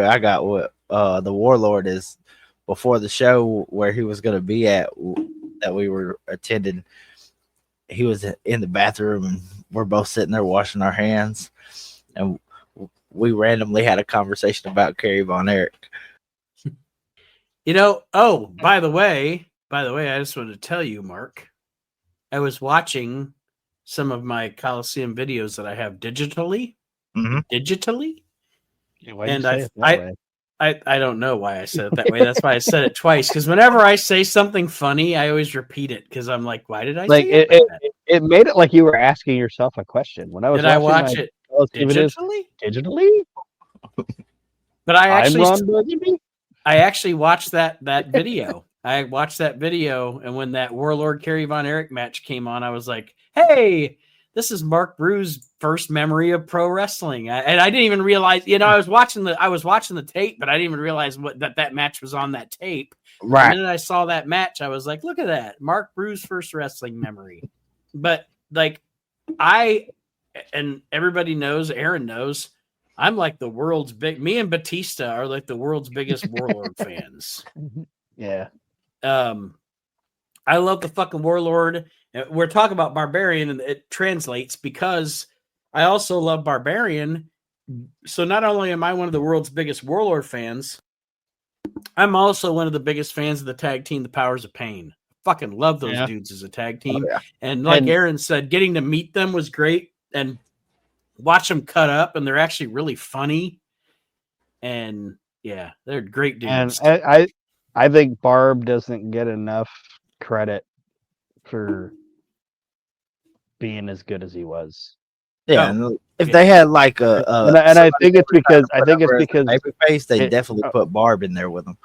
I got with the Warlord is before the show where he was going to be at that we were attending. He was in the bathroom, and we're both sitting there washing our hands, and we randomly had a conversation about Kerry Von Erich. By the way, I just wanted to tell you, Mark, I was watching some of my Coliseum videos that I have digitally. Mm-hmm. Yeah, and I don't know why I said it that way. That's why I said it twice. Because whenever I say something funny, I always repeat it. Because I'm like, why did I say it? It made it like you were asking yourself a question. When I was watch it digitally? Digitally? But I actually I'm Ron Burgundy? I actually watched that video. I watched that video, and when that Warlord Kerry Von Erich match came on, I was like, "Hey, this is Mark Brew's first memory of pro wrestling." And I didn't even realize, I was watching the tape, but I didn't even realize that match was on that tape. Right. And then I saw that match, I was like, "Look at that, Mark Brew's first wrestling memory." But like, and everybody knows, Aaron knows, I'm like the world's me and Batista are like the world's biggest Warlord fans. Yeah. I love the fucking Warlord. We're talking about Barbarian, and it translates because I also love Barbarian. So not only am I one of the world's biggest Warlord fans, I'm also one of the biggest fans of the tag team, the Powers of Pain. Fucking love those dudes as a tag team. Oh, yeah. And like Aaron said, getting to meet them was great, and watch them cut up, and they're actually really funny. And yeah, they're great dudes. And I think Barb doesn't get enough credit for being as good as he was. Yeah, if they had like and I think it's because babyface, they definitely put Barb in there with them.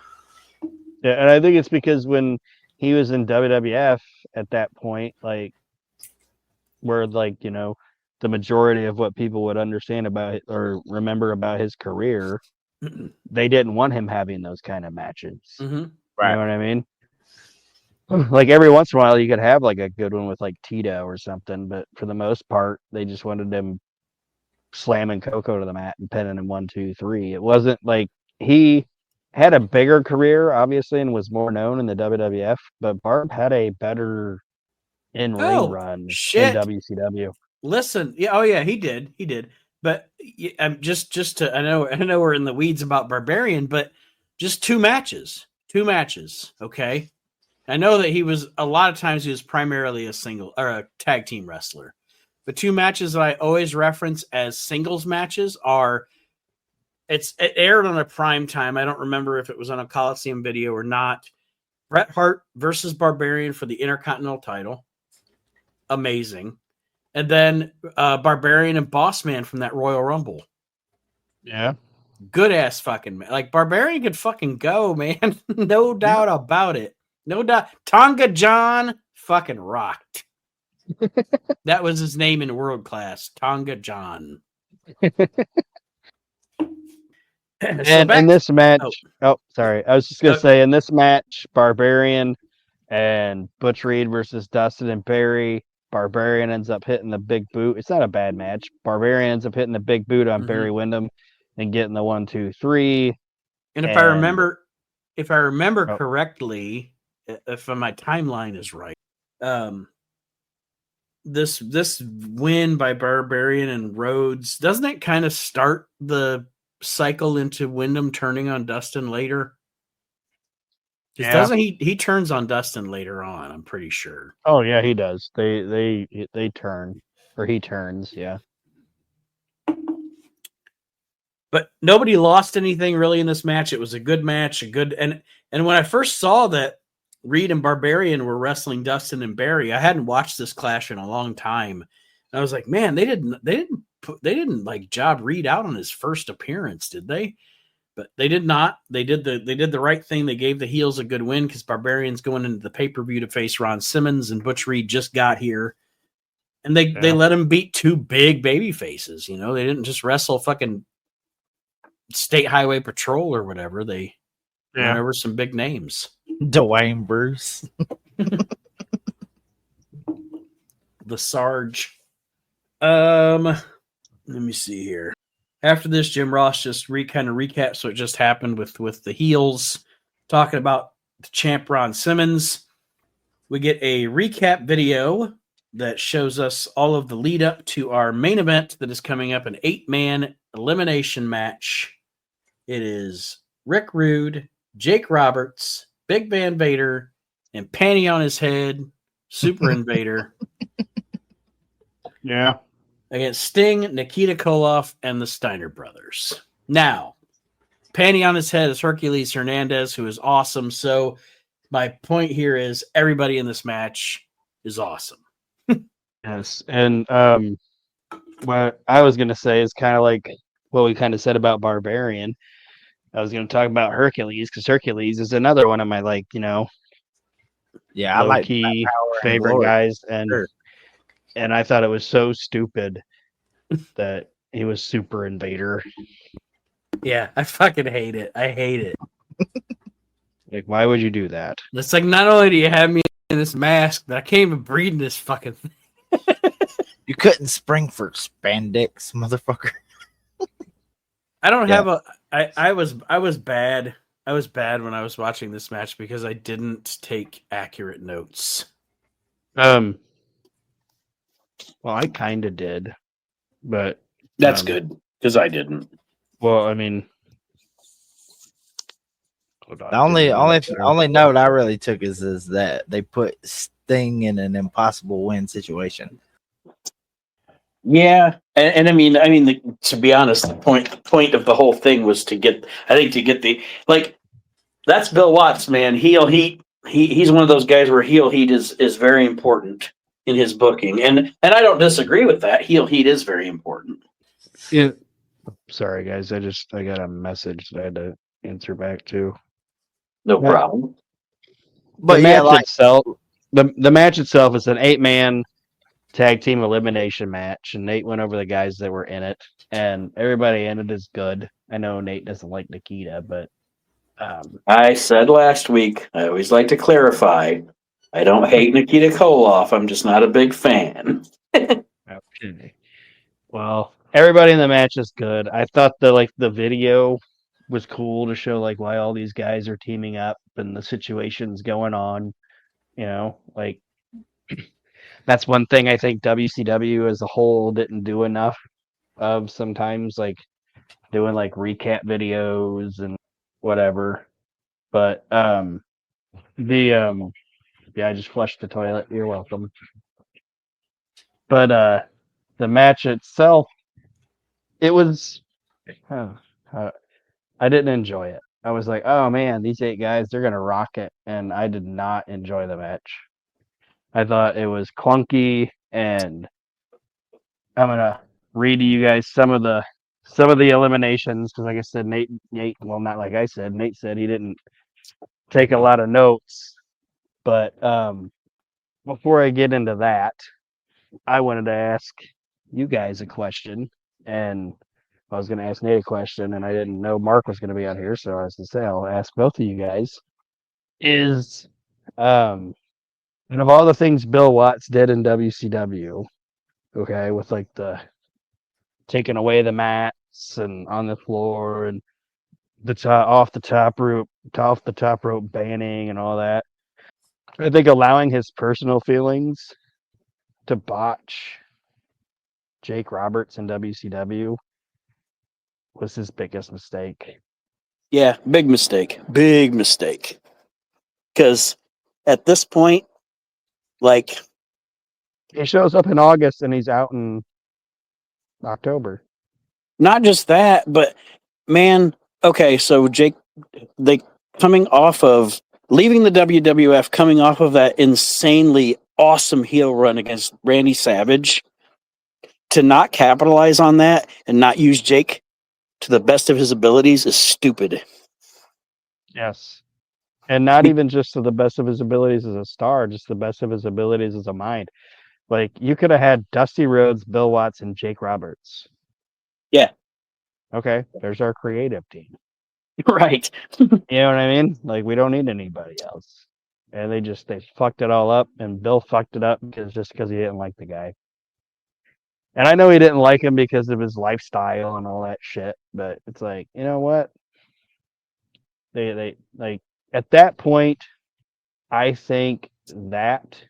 Yeah, and I think it's because when he was in WWF at that point, like where like the majority of what people would understand about it or remember about his career, they didn't want him having those kind of matches. Mm-hmm. Right. You know what I mean? Like every once in a while, you could have like a good one with like Tito or something, but for the most part, they just wanted him slamming Coco to the mat and pinning him 1, 2, 3. It wasn't like he had a bigger career, obviously, and was more known in the WWF, but Barb had a better in-ring run in WCW. Listen, he did. But I'm just to I know we're in the weeds about Barbarian, but just two matches, okay. I know that a lot of times he was primarily a single or a tag team wrestler, but two matches that I always reference as singles matches are. It aired on a prime time. I don't remember if it was on a Coliseum video or not. Bret Hart versus Barbarian for the Intercontinental title. Amazing. And then Barbarian and Boss Man from that Royal Rumble. Yeah. Good ass fucking man. Like Barbarian could fucking go, man. No doubt about it. No doubt. Tonga John fucking rocked. That was his name in World Class. Tonga John. And in this match, sorry. I was just going to say, in this match, Barbarian and Butch Reed versus Dustin and Barry, Barbarian ends up hitting the big boot. It's not a bad match. Barbarian ends up hitting the big boot on Barry Windham and getting the 1, 2, 3. And if I remember correctly, if my timeline is right, this win by Barbarian and Rhodes, doesn't it kind of start the cycle into Windham turning on Dustin later? Yeah. Doesn't he turns on Dustin later on, I'm pretty sure. Oh yeah, he does. They turn, or he turns, yeah. But nobody lost anything really in this match. It was a good match, and when I first saw that Reed and Barbarian were wrestling Dustin and Barry, I hadn't watched this clash in a long time. And I was like, man, they didn't like job Reed out on his first appearance, did they? But they did not. They did the right thing. They gave the heels a good win because Barbarian's going into the pay-per-view to face Ron Simmons, and Butch Reed just got here. And they let him beat two big baby faces. They didn't just wrestle fucking State Highway Patrol or whatever. They went over some big names. Dwayne Bruce. The Sarge. Let me see here. After this, Jim Ross just kind of recaps what just happened with the heels, talking about the champ Ron Simmons. We get a recap video that shows us all of the lead up to our main event that is coming up, an 8-man elimination match. It is Rick Rude, Jake Roberts, Big Van Vader, and Panty on his head, Super Invader. Yeah. Against Sting, Nikita Koloff, and the Steiner brothers. Now, Panty on his head is Hercules Hernandez, who is awesome. So my point here is everybody in this match is awesome. Yes. And what I was going to say is kind of like what we kind of said about Barbarian. I was going to talk about Hercules because Hercules is another one of my Yeah, I low like key Power and favorite Glory. guys, Sure. and I thought it was so stupid that he was Super Invader. Yeah, I fucking hate it. I hate it. Like, why would you do that? It's like not only do you have me in this mask, but I can't even breathe in this fucking thing. You couldn't spring for spandex, motherfucker. I don't Yeah. have a. I was bad. I was bad when I was watching this match because I didn't take accurate notes. Well, I kind of did, but That's good because I didn't. well, I mean, hold on, The only give me a minute there. only note I really took is that they put Sting in an impossible win situation. Yeah, and I mean, to be honest, the point of the whole thing was to get the that's Bill Watts, man. Heel heat. He's one of those guys where heel heat is very important in his booking, and I don't disagree with that. Heel heat is very important. Yeah. Sorry, guys. I got a message that I had to answer back to. No Yeah. problem. But The yeah, match itself, the match itself is an 8-man tag team elimination match, and Nate went over the guys that were in it, and everybody in it is good. I know Nate doesn't like Nikita, but I said last week. I always like to clarify. I don't hate Nikita Koloff. I'm just not a big fan. okay. Well, everybody in the match is good. I thought the video was cool to show like why all these guys are teaming up and the situations going on. Like that's one thing I think WCW as a whole didn't do enough of sometimes, like doing like recap videos and whatever. But the yeah, I just flushed the toilet. You're welcome. But the match itself, it was uh, I didn't enjoy it. I was like, oh man, these 8 guys, they're gonna rock it, and I did not enjoy the match. I thought it was clunky, and I'm gonna read to you guys some of the eliminations because, like I said, Nate, well, not like I said, Nate said he didn't take a lot of notes, but before I get into that, I wanted to ask you guys a question, and I was going to ask Nate a question, and I didn't know Mark was going to be on here, so I was going to say I'll ask both of you guys. Is and of all the things Bill Watts did in WCW, okay, with like the taking away the mats and on the floor and the off the top rope banning and all that, I think allowing his personal feelings to botch Jake Roberts in WCW was his biggest mistake. Yeah, big mistake. Big mistake. Because at this point, like, He shows up in August and he's out in October. not just that, but man, okay, so Jake, they coming off of leaving the WWF, coming off of that insanely awesome heel run against Randy Savage, to not capitalize on that and not use Jake to the best of his abilities is stupid. Yes. And not even just to the best of his abilities as a star, just the best of his abilities as a mind. Like, you could have had Dusty Rhodes, Bill Watts, and Jake Roberts. Yeah. Okay, there's our creative team. Right. You know what I mean? Like, we don't need anybody else. And they fucked it all up, and Bill fucked it up because he didn't like the guy. And I know he didn't like him because of his lifestyle and all that shit, but it's like, you know what? They like at that point, I think that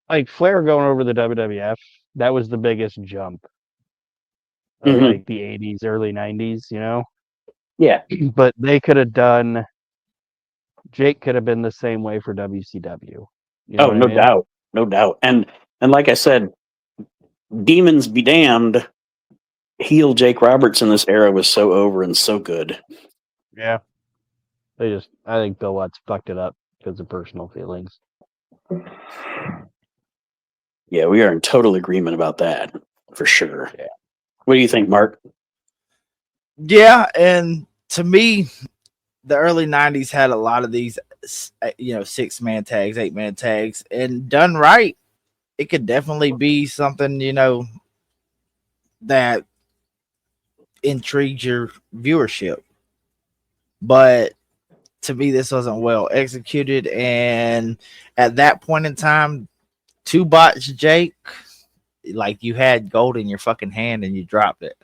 like Flair going over the WWF, that was the biggest jump of like the 80s, early 90s, Yeah. But they could have done Jake could have been the same way for WCW. You know Oh, what no I mean? doubt. No doubt. And like I said, demons be damned. Heel Jake Roberts in this era was so over and so good. Yeah. I think Bill Watts fucked it up because of personal feelings. Yeah, we are in total agreement about that for sure. Yeah. What do you think, Mark? Yeah, and to me, the early 90s had a lot of these, 6-man tags, 8-man tags, and done right, it could definitely be something, that intrigues your viewership. But to me, this wasn't well executed. And at that point in time, two bots Jake, like you had gold in your fucking hand and you dropped it.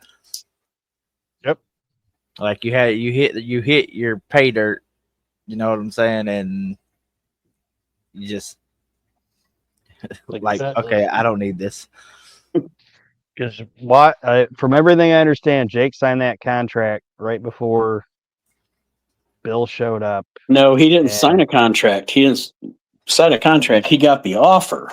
Yep. Like you hit your pay dirt, you know what I'm saying? And you just like okay, I don't need this. Because from everything I understand, Jake signed that contract right before Bill showed up. No, he didn't sign a contract. He didn't sign a contract. He got the offer.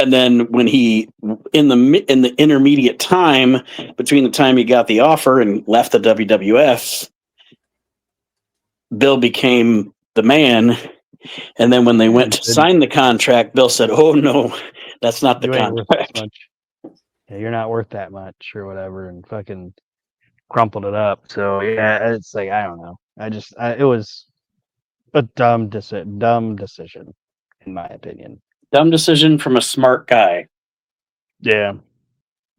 And then when he in the intermediate time between the time he got the offer and left the WWF, Bill became the man. And then when they went to sign the contract, Bill said, "Oh no, that's not the contract. Yeah, you're not worth that much or whatever," and fucking crumpled it up. So yeah, it's like I don't know. It was a dumb decision, in my opinion. Dumb decision from a smart guy. Yeah.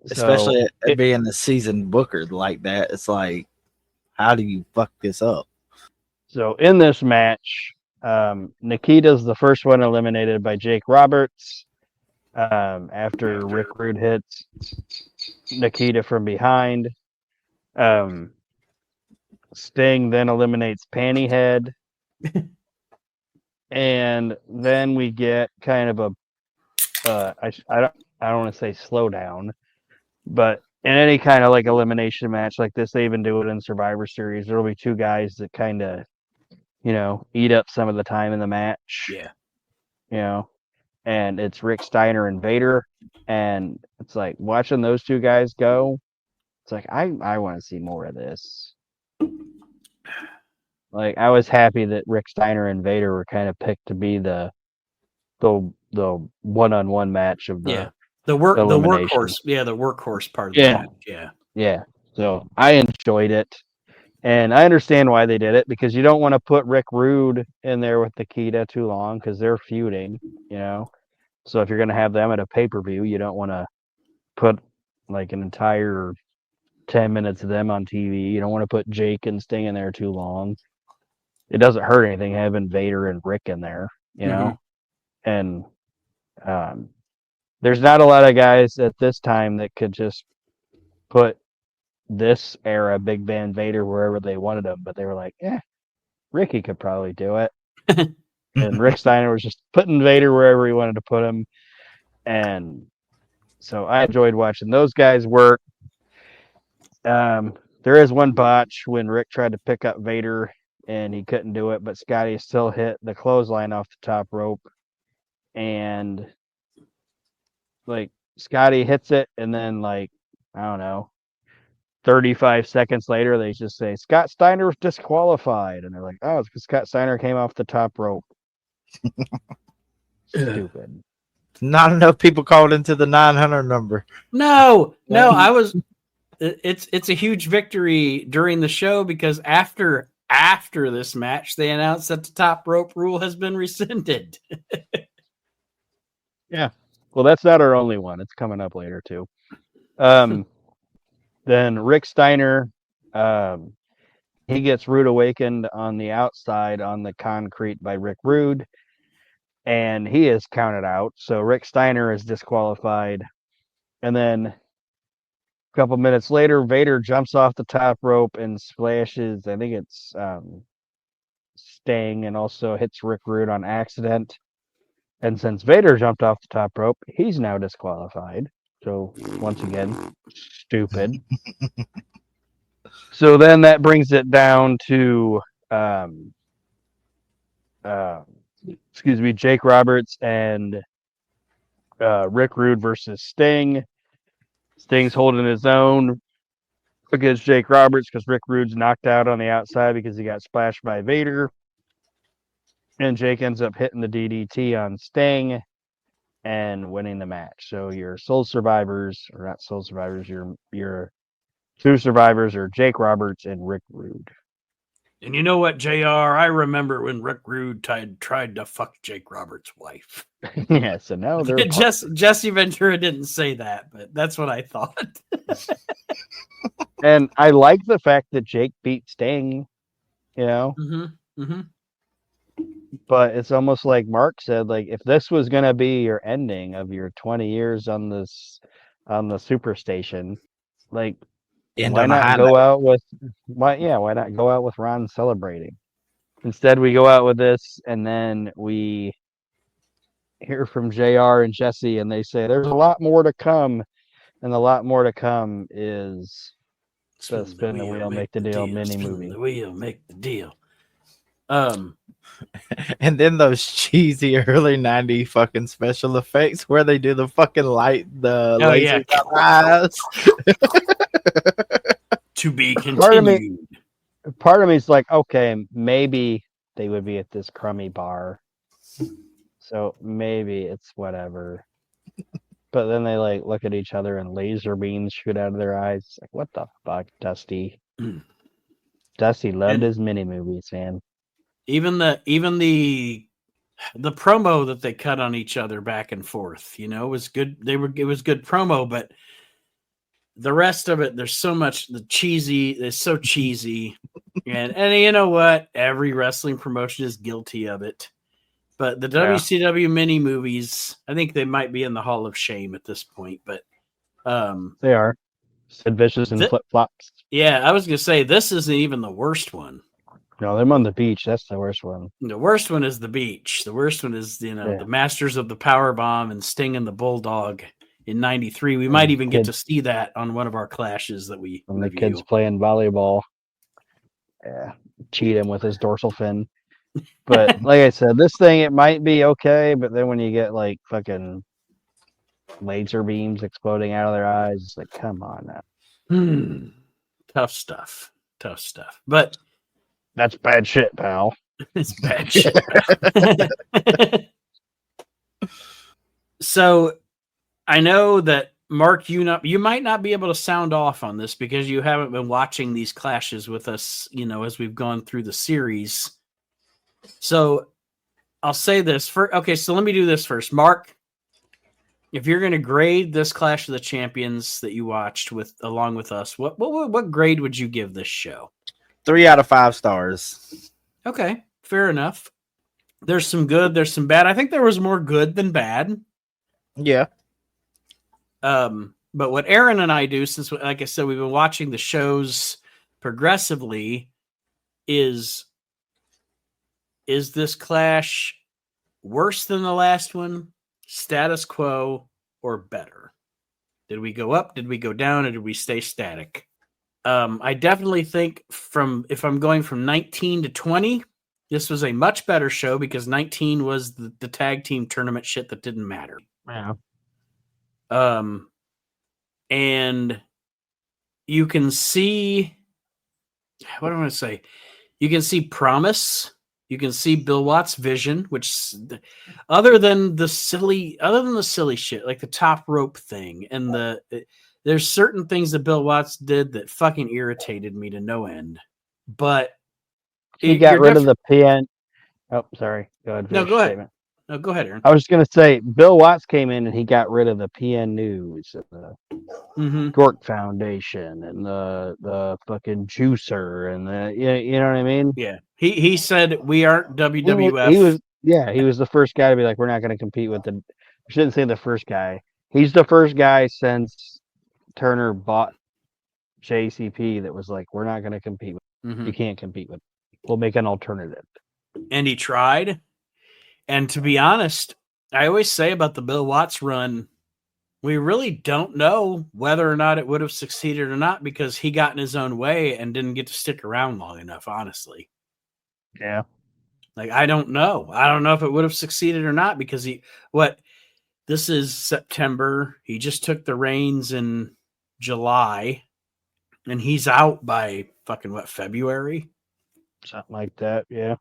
Especially being the seasoned booker like that. It's like, how do you fuck this up? So in this match, Nikita's the first one eliminated by Jake Roberts. After Rick Rude hits Nikita from behind. Sting then eliminates Pantyhead. And then we get kind of I don't want to say slow down, but in any kind of like elimination match like this, they even do it in Survivor Series. There'll be two guys that kind of, eat up some of the time in the match. Yeah. And it's Rick Steiner and Vader. And it's like watching those two guys go, it's like I want to see more of this. Like I was happy that Rick Steiner and Vader were kind of picked to be the one-on-one match of the workhorse. Yeah, the workhorse part of the match. Yeah. So I enjoyed it. And I understand why they did it, because you don't want to put Rick Rude in there with Nikita too long because they're feuding, So if you're going to have them at a pay-per-view, you don't want to put like an entire 10 minutes of them on TV. You don't want to put Jake and Sting in there too long. It doesn't hurt anything having Vader and Rick in there, And there's not a lot of guys at this time that could just put this era Big Band Vader wherever they wanted him, but they were like, Ricky could probably do it. And Rick Steiner was just putting Vader wherever he wanted to put him. And so I enjoyed watching those guys work. There is one botch when Rick tried to pick up Vader and he couldn't do it, but Scotty still hit the clothesline off the top rope. And like Scotty hits it, and then I don't know, 35 seconds later, they just say Scott Steiner was disqualified, and they're like, "Oh, it's because Scott Steiner came off the top rope." Stupid. Not enough people called into the 900 number. No, I was. It's a huge victory during the show because after this match, they announced that the top rope rule has been rescinded. Yeah. Well, that's not our only one. It's coming up later too. Then Rick Steiner, he gets Rude awakened on the outside on the concrete by Rick Rude, and he is counted out. So Rick Steiner is disqualified. And then a couple minutes later, Vader jumps off the top rope and splashes, I think it's Sting, and also hits Rick Rude on accident. And since Vader jumped off the top rope, he's now disqualified. So once again, stupid. So then that brings it down to, Jake Roberts and Rick Rude versus Sting. Sting's holding his own against Jake Roberts because Rick Rude's knocked out on the outside because he got splashed by Vader. And Jake ends up hitting the DDT on Sting and winning the match. So your sole survivors, or not sole survivors, your two survivors are Jake Roberts and Rick Rude. And you know what, JR? I remember when Rick Rude tried to fuck Jake Roberts' wife. Yeah, so now they're Jesse Ventura didn't say that, but that's what I thought. And I like the fact that Jake beat Sting, you know. Mm-hmm. Mm-hmm. But it's almost like Mark said, like if this was gonna be your ending of your 20 years on the superstation, like End why on a not high go note. out with why not go out with Ron celebrating? Instead we go out with this and then we hear from JR and Jesse and they say there's a lot more to come, and a lot more to come is the spin the wheel, make the deal mini movie. Spin the wheel, make the deal. And then those cheesy early 90s fucking special effects where they do the fucking lasers out eyes. To be continued. Part of me is like, okay, maybe they would be at this crummy bar, so maybe it's whatever. But then they like look at each other and laser beams shoot out of their eyes. It's like, what the fuck, Dusty? Dusty loved his mini movies, man. Even the promo that they cut on each other back and forth, was good. It was good promo, but the rest of it, there's so much it's so cheesy. and you know what? Every wrestling promotion is guilty of it. But the WCW mini movies, I think they might be in the Hall of Shame at this point. But they are. Sid Vicious and flip flops. Yeah, I was gonna say this isn't even the worst one. No, them on the beach. That's the worst one. The worst one is the beach. The worst one is the Masters of the Power Bomb and Sting and the Bulldog in '93. We might even get to see that on one of our clashes that we. When the kid's playing volleyball, cheat him with his dorsal fin. But like I said, this thing it might be okay, but then when you get like fucking laser beams exploding out of their eyes, it's like, come on now. Tough stuff. But that's bad shit, pal. It's bad shit. So I know that Mark, you might not be able to sound off on this because you haven't been watching these clashes with us, as we've gone through the series. So I'll say this so let me do this first. Mark, if you're going to grade this Clash of the Champions that you watched along with us, what grade would you give this show? 3 out of 5 stars. Okay, fair enough. There's some good, there's some bad. I think there was more good than bad. Yeah. But what Aaron and I do, since, like I said, we've been watching the shows progressively, is this Clash worse than the last one, status quo, or better? Did we go up? Did we go down? Or did we stay static? I definitely think if I'm going from 19 to 20, this was a much better show because 19 was the tag team tournament shit that didn't matter. Yeah. And you can see, what do I want to say? You can see promise. You can see Bill Watts' vision, which other than the silly shit, like the top rope thing and there's certain things that Bill Watts did that fucking irritated me to no end. But he got rid of the PN. Oh, sorry. Go ahead. No, go ahead. No, go ahead, Aaron. I was going to say Bill Watts came in and he got rid of the PN News and the Gork Foundation and the fucking juicer and you know what I mean? Yeah. He said we aren't WWF. He was the first guy to be like, we're not going to compete with I shouldn't say the first guy. He's the first guy since Turner bought JCP that was like, we're not going to compete with. You can't compete with. We'll make an alternative. And he tried. And to be honest, I always say about the Bill Watts run, we really don't know whether or not it would have succeeded or not because he got in his own way and didn't get to stick around long enough, honestly. Yeah. Like, I don't know. I don't know if it would have succeeded or not because this is September. He just took the reins in July and he's out by fucking February? Something like that. Yeah.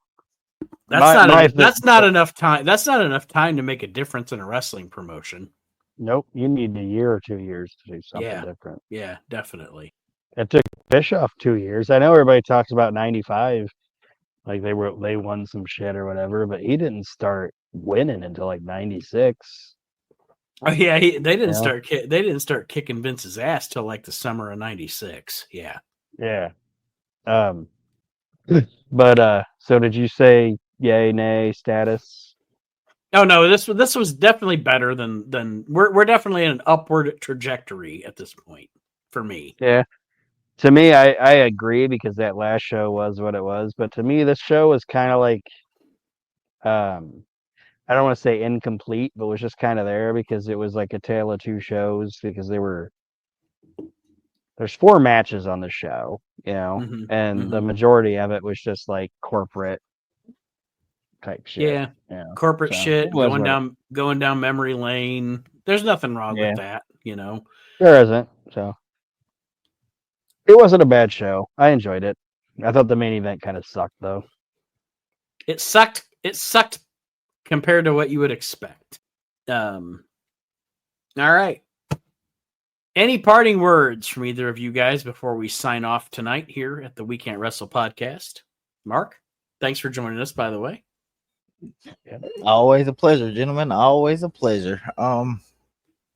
That's not enough time. That's not enough time to make a difference in a wrestling promotion. Nope. You need a year or 2 years to do something different. Yeah, definitely. It took Bischoff 2 years. I know everybody talks about 95 Like they won some shit or whatever, but he didn't start winning until like 96. Oh yeah, they didn't Yeah. start. They didn't start kicking Vince's ass till like the summer of '96. Yeah. Yeah. But so did you say yay, nay, status? Oh no, this was definitely better than we're definitely in an upward trajectory at this point for me. Yeah. To me, I agree because that last show was what it was. But to me, this show was kind of like, I don't want to say incomplete, but was just kind of there because it was like a tale of two shows because there's 4 matches on the show, and the majority of it was just like corporate type shit. Yeah, corporate shit going down memory lane. There's nothing wrong with that, There isn't. So it wasn't a bad show. I enjoyed it. I thought the main event kind of sucked though. It sucked. It sucked compared to what you would expect. All right. Any parting words from either of you guys before we sign off tonight here at the We Can't Wrestle podcast? Mark, thanks for joining us, by the way. Yeah. Always a pleasure, gentlemen. Always a pleasure.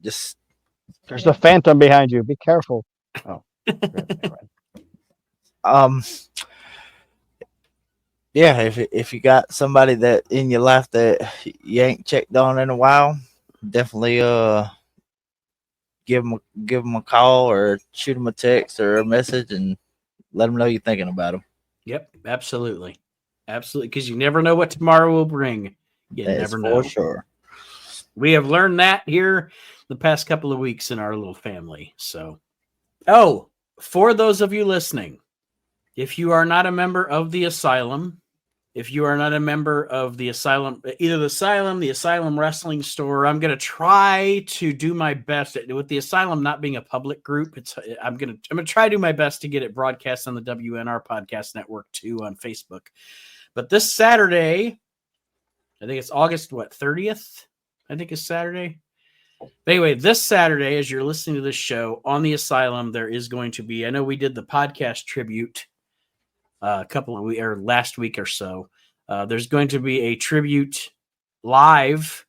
Just there's a phantom behind you. Be careful. Oh. Yeah, if you got somebody that in your life that you ain't checked on in a while, definitely give them a call or shoot them a text or a message and let them know you're thinking about them. Yep, absolutely, because you never know what tomorrow will bring. You never know. For sure. We have learned that here the past couple of weeks in our little family. So, for those of you listening, if you are not a member of the Asylum, if you are not a member of the Asylum, either the Asylum Wrestling Store, I'm going to try to do my best with the Asylum not being a public group. I'm going to try to do my best to get it broadcast on the WNR Podcast Network too on Facebook. But this Saturday, I think it's August 30th. I think it's Saturday. But anyway, this Saturday, as you're listening to this show on the Asylum, there is going to be. I know we did the podcast tribute last week or so. There's going to be a tribute live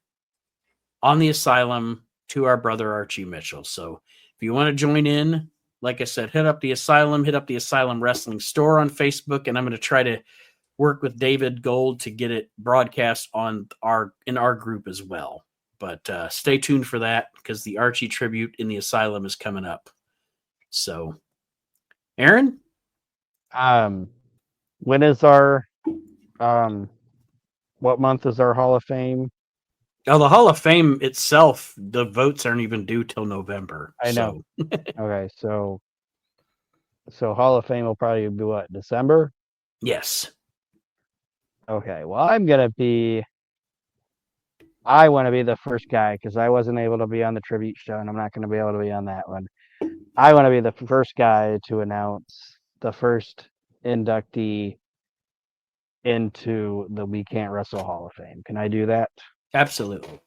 on the Asylum to our brother Archie Mitchell. So if you want to join in, like I said, hit up the Asylum Wrestling Store on Facebook, and I'm going to try to work with David Gold to get it broadcast in our group as well. But stay tuned for that because the Archie tribute in the Asylum is coming up. So, Aaron? When is our what month is our Hall of Fame? Oh, the Hall of Fame itself, the votes aren't even due till November. I know. Okay, so Hall of Fame will probably be what, December? Yes. Okay, well, I want to be the first guy because I wasn't able to be on the tribute show, and I'm not going to be able to be on that one. I want to be the first guy to announce the first inductee into the We Can't Wrestle Hall of Fame. Can I do that? Absolutely.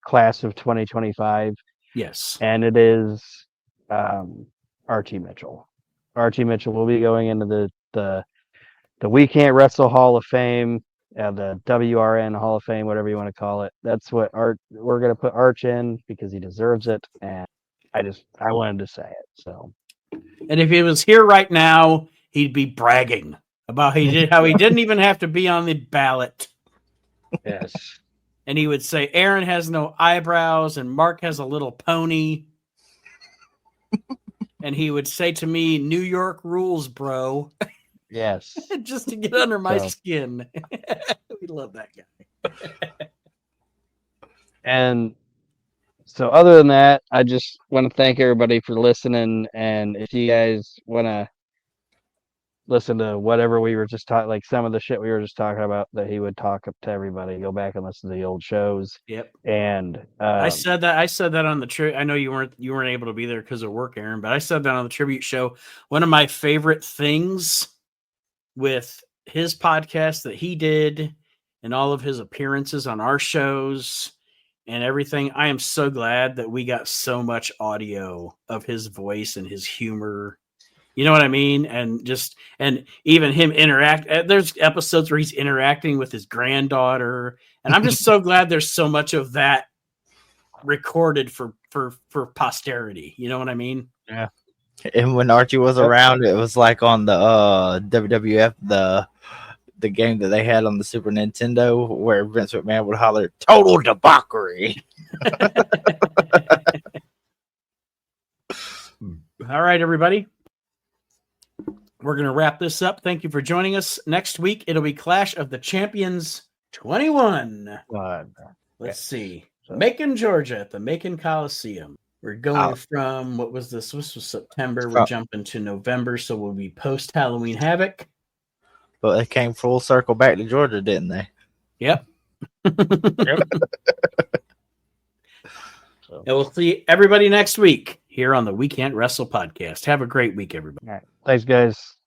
Class of 2025. Yes. And it is Archie Mitchell. Archie Mitchell will be going into the We Can't Wrestle Hall of Fame, the WRN Hall of Fame, whatever you want to call it. That's what we're going to put Arch in because he deserves it. And I wanted to say it. So, and if he was here right now, he'd be bragging about how he didn't even have to be on the ballot. Yes. And he would say, Aaron has no eyebrows and Mark has a little pony. And he would say to me, New York rules, bro. Yes. Just to get under my skin. We love that guy. And so other than that, I just want to thank everybody for listening. And if you guys want to listen to whatever we were just talking, like some of the shit we were just talking about that he would talk up to everybody, go back and listen to the old shows. Yep. And I said that on the tribute. I know you weren't able to be there because of work, Aaron, but I said that on the tribute show. One of my favorite things with his podcast that he did and all of his appearances on our shows and everything, I am so glad that we got so much audio of his voice and his humor. You know what I mean? And even him interact. There's episodes where he's interacting with his granddaughter, and I'm just so glad there's so much of that recorded for posterity. You know what I mean? Yeah. And when Archie was around, it was like on the WWF the game that they had on the Super Nintendo where Vince McMahon would holler "total debauchery." All right, everybody. We're going to wrap this up. Thank you for joining us. Next week, it'll be Clash of the Champions 21. Let's see. Macon, Georgia at the Macon Coliseum. We're going from, what was this? This was September. We're jumping to November, so we'll be post-Halloween Havoc. But they came full circle back to Georgia, didn't they? Yep. And we'll see everybody next week here on the We Can't Wrestle podcast. Have a great week, everybody. All right. Thanks, guys.